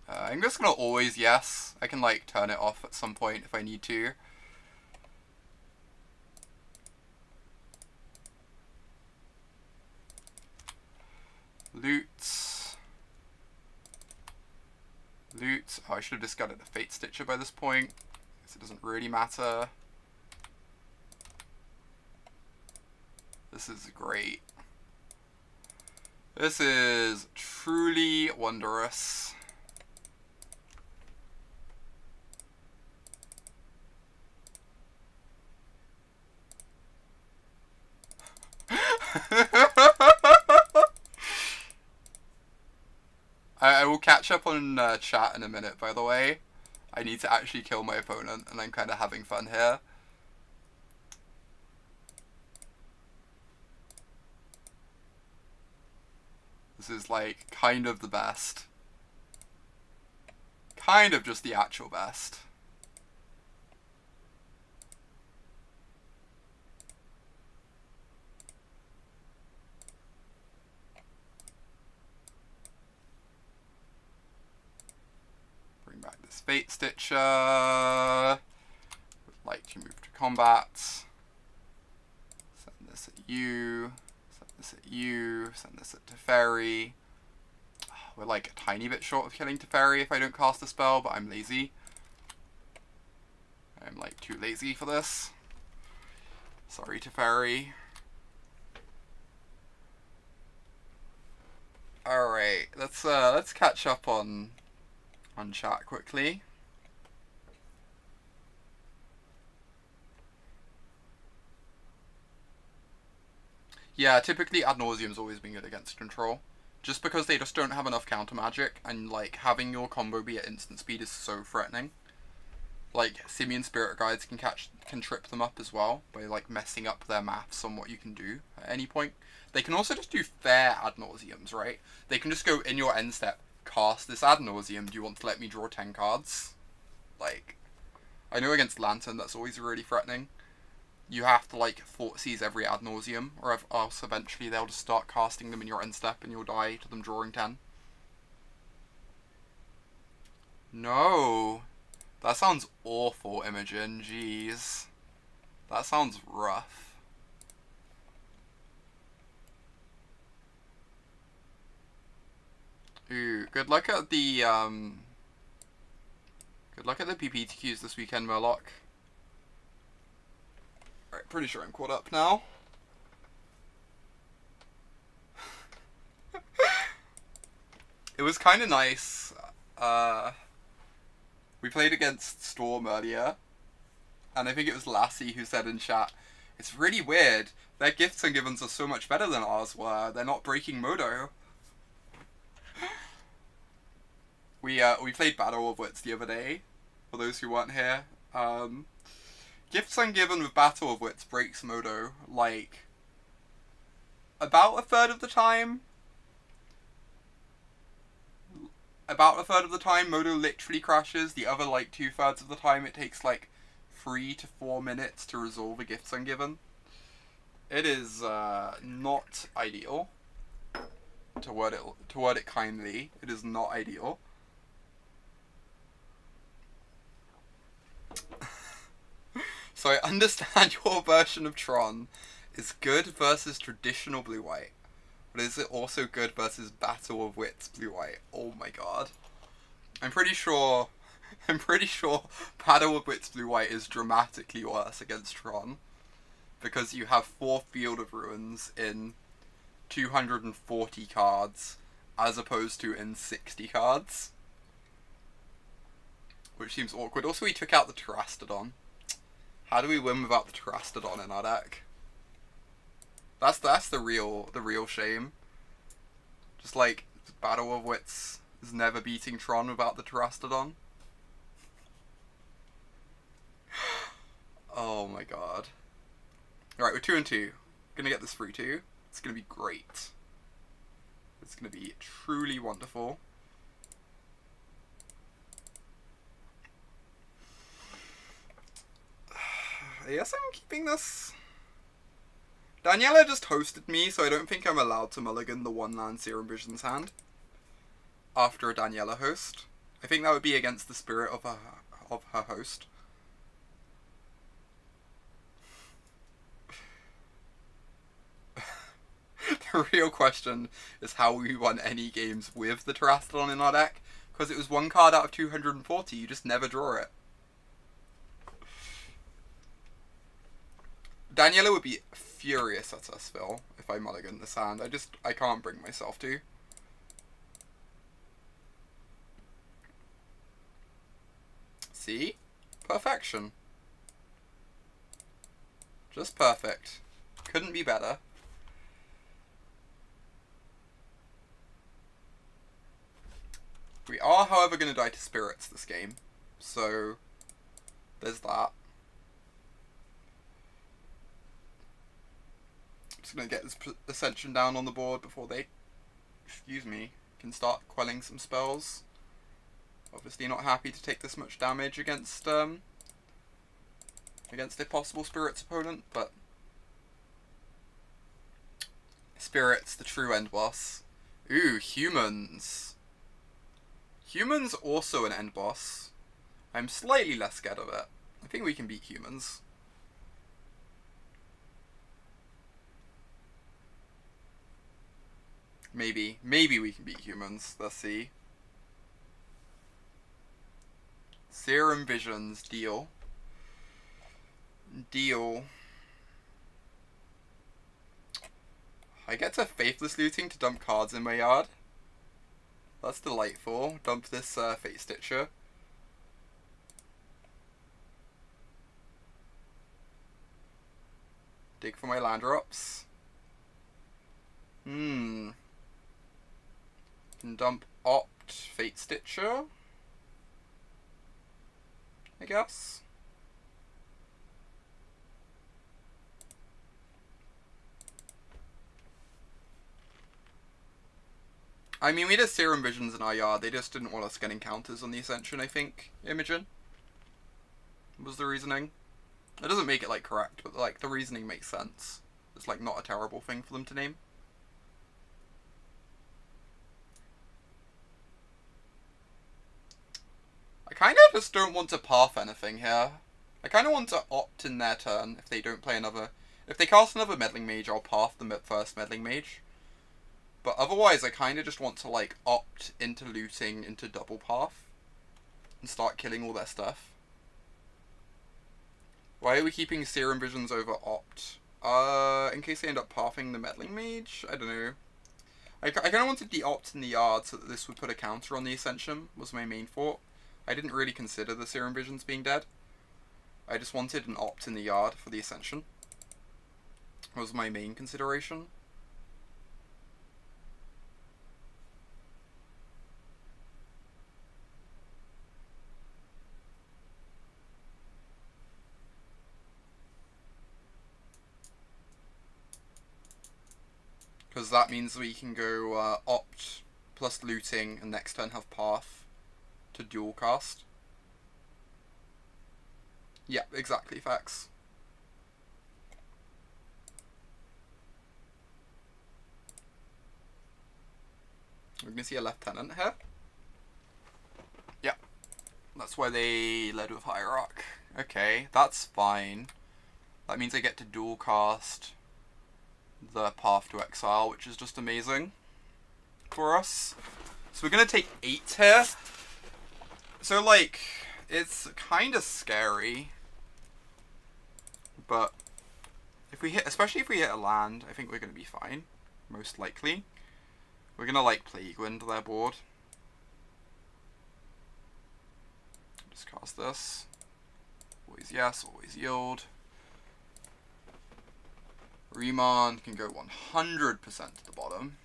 I'm just gonna always yes. I can like turn it off at some point if I need to. Loot. Oh, I should have discarded a Fatestitcher by this point. Guess it doesn't really matter. This is great. This is truly wondrous. I will catch up on chat in a minute, by the way. I need to actually kill my opponent, and I'm kind of having fun here. This is, like, kind of the best. Kind of just the actual best. Back this Fatestitcher. Would like to move to combat. Send this at you. Send this at you. Send this at Teferi. We're like a tiny bit short of killing Teferi if I don't cast a spell, but I'm lazy. I'm like too lazy for this. Sorry, Teferi. Alright, let's catch up on chat quickly. Yeah, typically Ad Nauseam's always been good against Control. Just because they just don't have enough counter magic, and like having your combo be at instant speed is so threatening. Like Simian Spirit Guides can trip them up as well by like messing up their maths on what you can do at any point. They can also just do fair Ad Nauseams, right? They can just go in your end step, cast this Ad Nauseam, do you want to let me draw 10 cards? Like, I know against Lantern that's always really threatening. You have to, like, Thought Seize every ad nauseum, or else eventually they'll just start casting them in your end step and you'll die to them drawing 10. No! That sounds awful, Imogen. Jeez. That sounds rough. Ooh, good luck at the, Good luck at the PPTQs this weekend, Murloc. Alright, pretty sure I'm caught up now. It was kind of nice. We played against Storm earlier, and I think it was Lassie who said in chat, it's really weird, their gifts and givens are so much better than ours were, they're not breaking Modo. We played Battle of Wits the other day, for those who weren't here. Gifts Ungiven with Battle of Wits breaks Modo, like, about a third of the time. About a third of the time, Modo literally crashes. The other, like, 2/3 of the time, it takes, like, 3 to 4 minutes to resolve a Gifts Ungiven. It is, not ideal. To word it kindly, it is not ideal. So I understand your version of Tron is good versus traditional blue-white. But is it also good versus Battle of Wits blue-white? Oh my god. I'm pretty sure Battle of Wits blue-white is dramatically worse against Tron. Because you have 4 Field of Ruins in 240 cards, as opposed to in 60 cards. Which seems awkward. Also, we took out the Terastodon. How do we win without the Terastodon in our deck? That's the real shame. Just like Battle of Wits is never beating Tron without the Terastodon. Oh my god. Alright, we're 2 and 2. Gonna get this 3-2. It's gonna be great. It's gonna be truly wonderful. I guess I'm keeping this. Daniela just hosted me, so I don't think I'm allowed to mulligan the 1-land Serum Visions hand after a Daniela host. I think that would be against the spirit of her host. The real question is how we won any games with the Terastodon in our deck, because it was 1 card out of 240, you just never draw it. Daniela would be furious at us, Phil, if I mulligan this hand. I can't bring myself to. See? Perfection. Just perfect. Couldn't be better. We are, however, going to die to spirits this game. So, there's that. Just going to get this Ascension down on the board before they, can start quelling some spells. Obviously not happy to take this much damage against a possible Spirits opponent, but Spirits, the true end boss. Ooh, Humans. Humans also an end boss. I'm slightly less scared of it. I think we can beat Humans. Maybe we can beat Humans. Let's see. Serum Visions, deal. I get to Faithless Looting to dump cards in my yard. That's delightful. Dump this Fatestitcher. Dig for my land drops. Can dump Opt Fatestitcher, I guess. I mean, we did Serum Visions in our yard. They just didn't want us getting counters on the Ascension, I think, Imogen. was the reasoning. It doesn't make it, like, correct, but, like, the reasoning makes sense. It's, like, not a terrible thing for them to name. I kind of just don't want to path anything here. I kind of want to opt in their turn if they don't play another... If they cast another Meddling Mage, I'll path the first Meddling Mage. But otherwise, I kind of just want to, like, opt into looting into double path. And start killing all their stuff. Why are we keeping Serum Visions over opt? In case they end up pathing the Meddling Mage? I don't know. I kind of wanted the opt in the yard so that this would put a counter on the Ascension, was my main thought. I didn't really consider the Serum Visions being dead. I just wanted an opt in the yard for the Ascension. Was my main consideration. Because that means we can go opt plus looting and next turn have path to dual cast. Yeah, exactly, facts. We're going to see a lieutenant here. Yeah, that's why they led with Hierarch. Okay, that's fine. That means I get to dual cast the path to Exile, which is just amazing for us. So we're going to take 8 here. So, like, it's kind of scary. But if we hit, especially if we hit a land, I think we're going to be fine. Most likely. We're going to, like, Plague Wind their board. Just cast this. Always yes, always yield. Remand can go 100% to the bottom.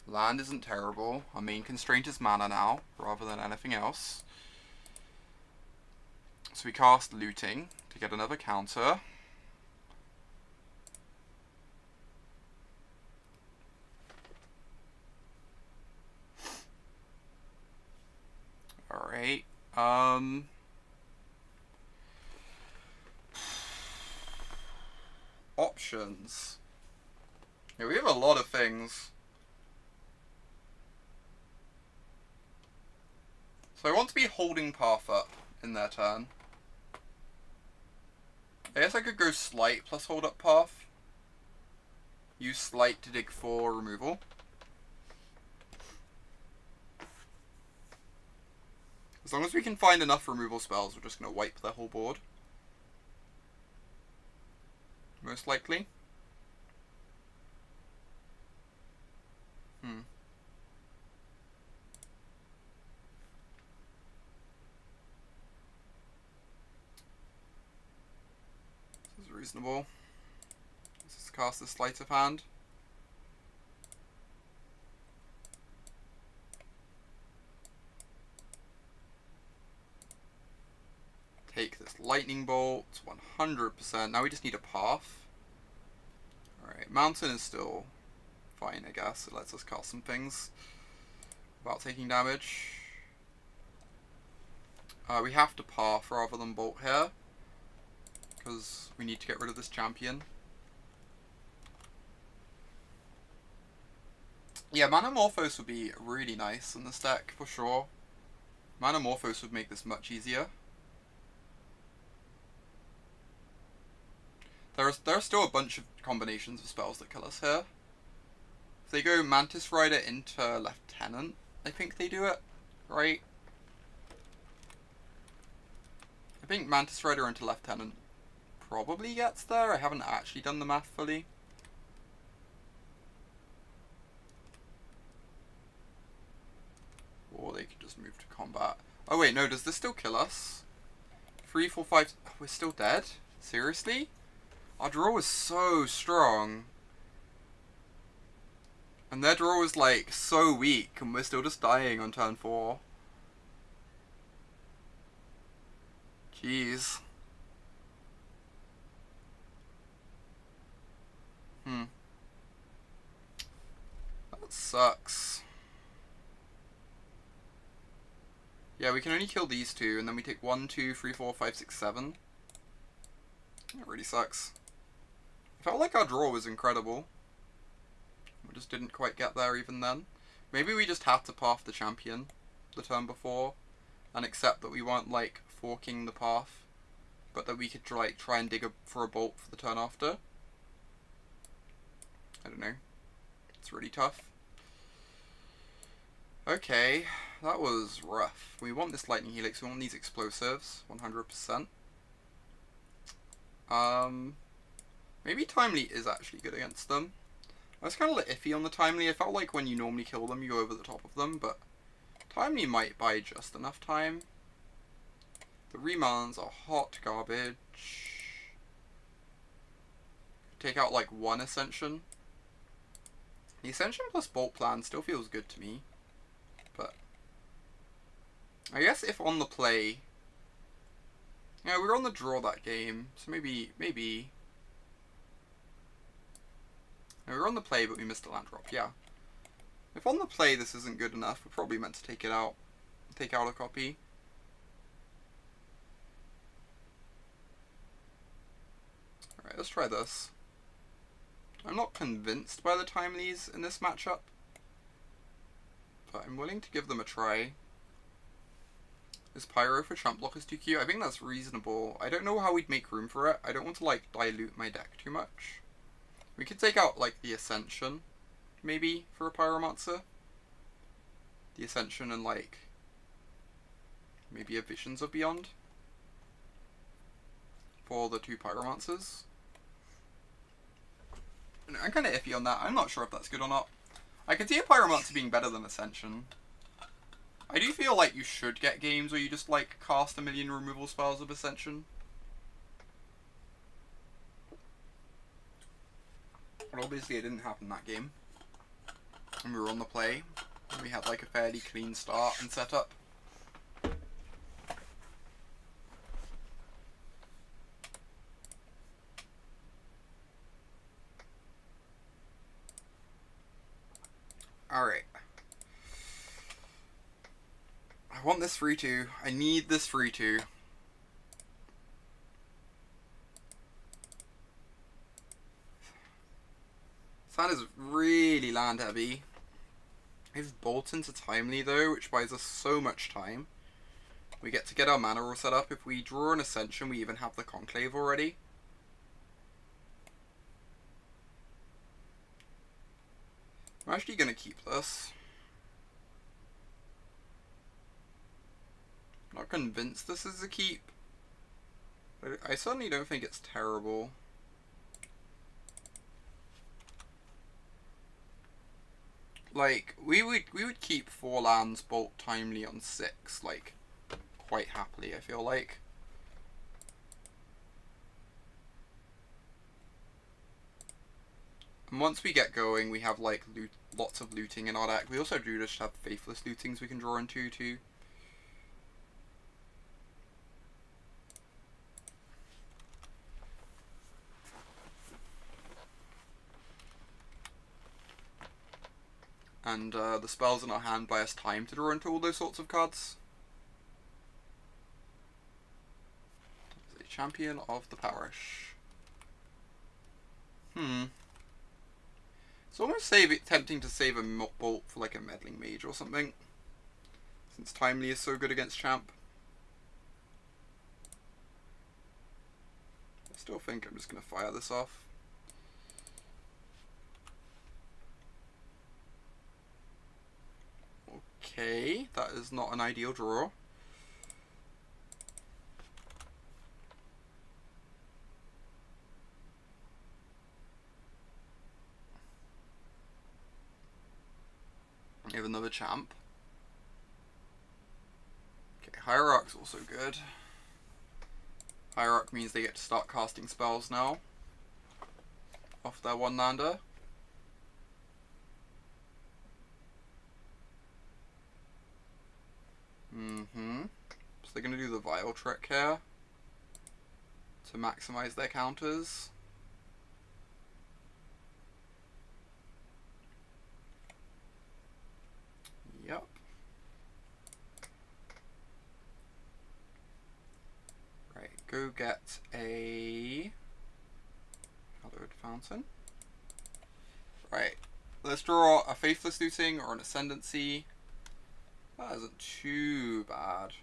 Land isn't terrible. Our main constraint is mana now, rather than anything else. So we cast Looting to get another counter. Alright. Options. Yeah, we have a lot of things. So I want to be holding path up in their turn. I guess I could go Sleight plus hold up path. Use Sleight to dig for removal. As long as we can find enough removal spells, we're just going to wipe their whole board. Most likely. This is reasonable. Let's just cast the Sleight of Hand. Take this Lightning Bolt, 100%. Now we just need a path. Alright, Mountain is still fine, I guess. It lets us cast some things without taking damage. We have to path rather than bolt here, because we need to get rid of this champion. Yeah, Manamorphose would be really nice in this deck, for sure. Manamorphose would make this much easier. There are still a bunch of combinations of spells that kill us here. If they go Mantis Rider into Lieutenant, I think they do it, right? I think Mantis Rider into Lieutenant probably gets there. I haven't actually done the math fully. Or they could just move to combat. Oh wait, no, does this still kill us? 3, 4, 5... Oh, we're still dead? Seriously? Our draw is so strong. And their draw is like so weak and we're still just dying on turn 4. Jeez. That sucks. Yeah, we can only kill these two, and then we take 1, 2, 3, 4, 5, 6, 7. That really sucks. I felt like our draw was incredible. We just didn't quite get there even then. Maybe we just had to path the champion the turn before, and accept that we weren't, like, forking the path, but that we could, like, try and dig for a bolt for the turn after. I don't know. It's really tough. Okay, that was rough. We want this Lightning Helix, we want these explosives, 100%. Maybe Timely is actually good against them. I was kind of like iffy on the Timely. I felt like when you normally kill them, you go over the top of them, but Timely might buy just enough time. The Remands are hot garbage. Take out like 1 Ascension. The Ascension plus Bolt plan still feels good to me, but I guess if on the play, yeah, we were on the draw that game, so maybe. No, we were on the play, but we missed a land drop. Yeah. If on the play this isn't good enough, we're probably meant to take it out. Take out a copy. Alright, let's try this. I'm not convinced by the Timelies in this matchup, but I'm willing to give them a try. Is Pyro for Trump Blockers 2Q? I think that's reasonable. I don't know how we'd make room for it. I don't want to, like, dilute my deck too much. We could take out, like, the Ascension, maybe, for a Pyromancer. The Ascension and, like, maybe a Visions of Beyond for the 2 Pyromancers. I'm kind of iffy on that. I'm not sure if that's good or not. I can see a Pyromancer being better than Ascension. I do feel like you should get games where you just, like, cast a million removal spells of Ascension. But obviously it didn't happen that game. And we were on the play. And we had, like, a fairly clean start and setup. Alright. I want this 3-2. I need this 3-2. That is really land heavy. We have Bolt into Timely though, which buys us so much time. We get to get our mana all set up. If we draw an Ascension, we even have the Conclave already. I'm actually going to keep this. I'm not convinced this is a keep. But I certainly don't think it's terrible. Like, we would keep 4 lands Bolt Timely on 6, like, quite happily, I feel like. And once we get going, we have, like, lots of looting in our deck. We also do just have Faithless Lootings we can draw into, too. And the spells in our hand buy us time to draw into all those sorts of cards. A Champion of the Parish. It's almost tempting to save a Bolt for like a Meddling Mage or something, since Timely is so good against Champ. I still think I'm just going to fire this off. Okay, that is not an ideal draw. We have another Champ. Okay, Hierarch's also good. Hierarch means they get to start casting spells now off their 1-lander. So they're going to do the Vile trick here to maximize their counters. Yep. go get a Hallowed Fountain. Right, let's draw a Faithless Looting or an Ascendancy. That isn't too bad.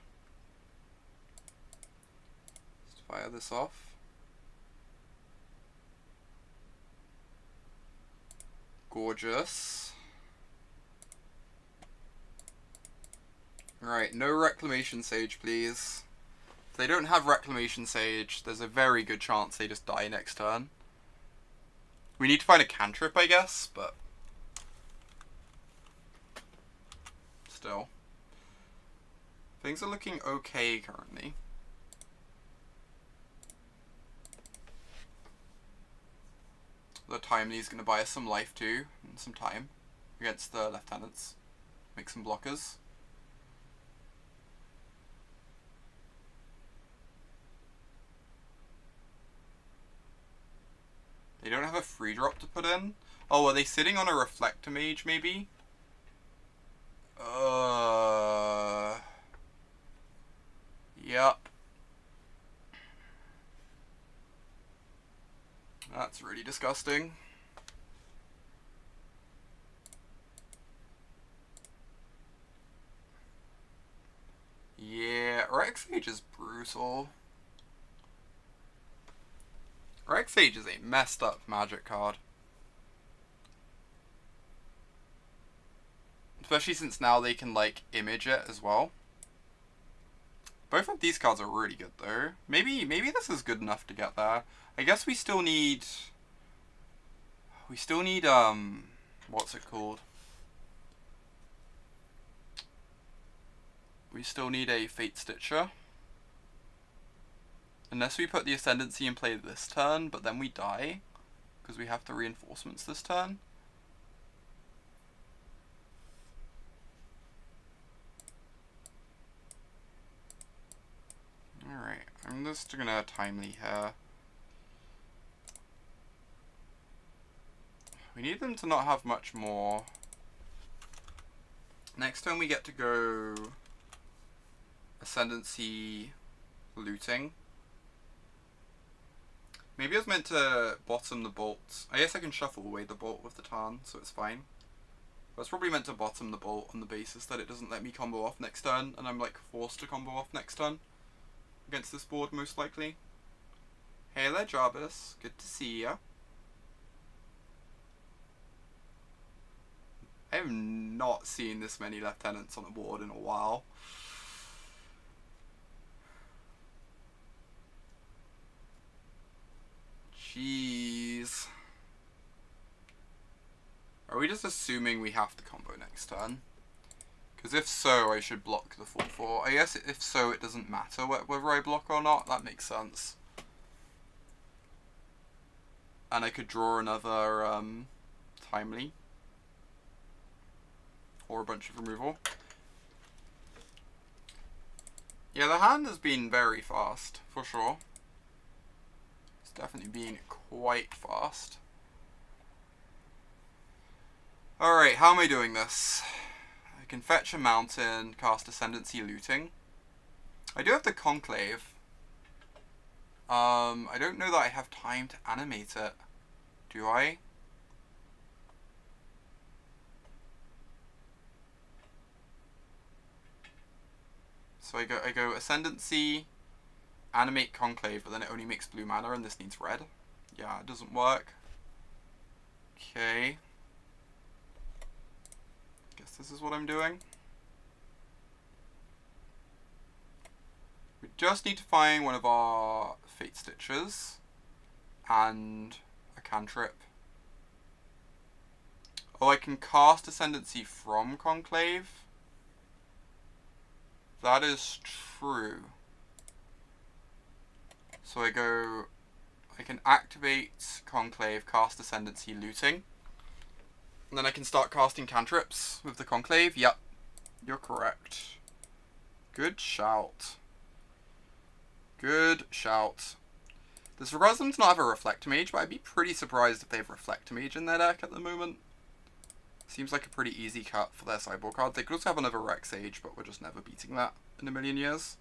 Let's fire this off. Gorgeous. Right, no Reclamation Sage, please. If they don't have Reclamation Sage, there's a very good chance they just die next turn. We need to find a cantrip, I guess, but still. Things are looking okay currently. The Timely's going to buy us some life too, and some time against the lieutenants. Make some blockers. They don't have a free drop to put in. Oh, are they sitting on a Reflector Mage maybe? Yep. That's really disgusting. Yeah, Rex Age is brutal. Rex Age is a messed up magic card. Especially since now they can, like, image it as well. Both of these cards are really good, though. Maybe this is good enough to get there. I guess we still need... what's it called? We still need a Fatestitcher. Unless we put the Ascendancy in play this turn, but then we die. Because we have the reinforcements this turn. Alright, I'm just gonna Timely here. We need them to not have much more. Next turn we get to go Ascendancy Looting. Maybe I was meant to bottom the bolt. I guess I can shuffle away the bolt with the Tarn, so it's fine. I was probably meant to bottom the bolt on the basis that it doesn't let me combo off next turn, and I'm like forced to combo off next turn. Against this board, most likely. Hey there, Jarvis. Good to see ya. I have not seen this many lieutenants on a board in a while. Jeez. Are we just assuming we have to combo next turn? Because if so, I should block the 4/4. I guess if so, it doesn't matter whether I block or not. That makes sense. And I could draw another Timely. Or a bunch of removal. Yeah, the hand has been very fast, for sure. It's definitely been quite fast. Alright, how am I doing this? I can fetch a mountain, cast Ascendancy Looting. I do have the Conclave. I don't know that I have time to animate it. Do I? So I go Ascendancy, animate Conclave, but then it only makes blue mana and this needs red. Yeah, it doesn't work. Okay. Guess this is what I'm doing. We just need to find one of our Fatestitchers and a cantrip. Oh, I can cast Ascendancy from Conclave. That is true. So I can activate Conclave, cast Ascendancy Looting. And then I can start casting cantrips with the Conclave. Yep, you're correct. Good shout. Good shout. This requires them to not have a Reflector Mage, but I'd be pretty surprised if they have Reflector Mage in their deck at the moment. Seems like a pretty easy cut for their sideboard cards. They could also have another Rex Age, but we're just never beating that in a million years.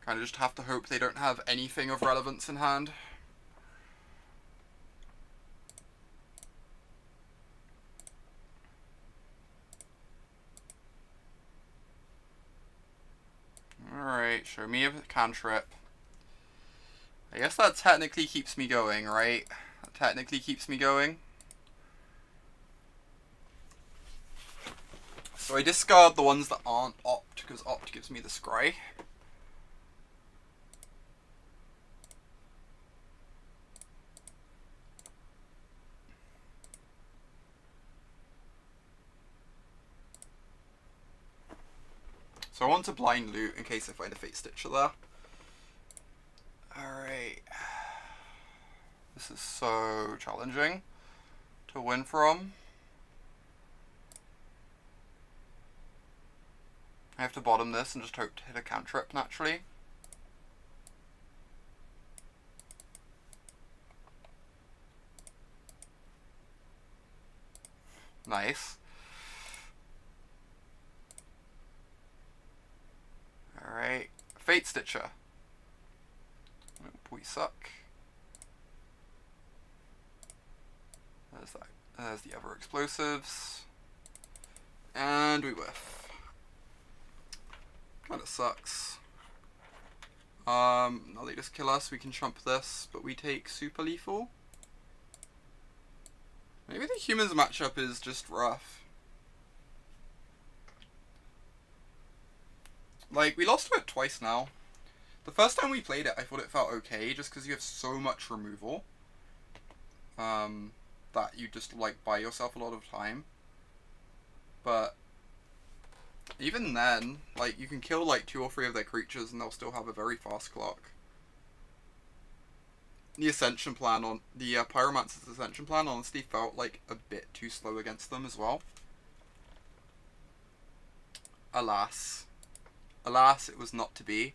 Kind of just have to hope they don't have anything of relevance in hand. Alright, show me a cantrip. I guess that technically keeps me going, right? That technically keeps me going. So I discard the ones that aren't Opt, because Opt gives me the Scry. So I want to blind loot in case I find a Fatestitcher there. Alright. This is so challenging to win from. I have to bottom this and just hope to hit a cantrip naturally. Nice. Alright. Fatestitcher. Oh, we suck. There's that. There's the other explosives. And we whiff. Kinda sucks. Now they just kill us, we can chump this, but we take super lethal. Maybe the humans matchup is just rough. Like, we lost to it twice now. The first time we played it, I thought it felt okay, just because you have so much removal. That you just, like, buy yourself a lot of time. But even then, like, you can kill, like, 2 or 3 of their creatures and they'll still have a very fast clock. The Ascension plan on... The Pyromancer's Ascension plan honestly felt, like, a bit too slow against them as well. Alas. Alas, it was not to be.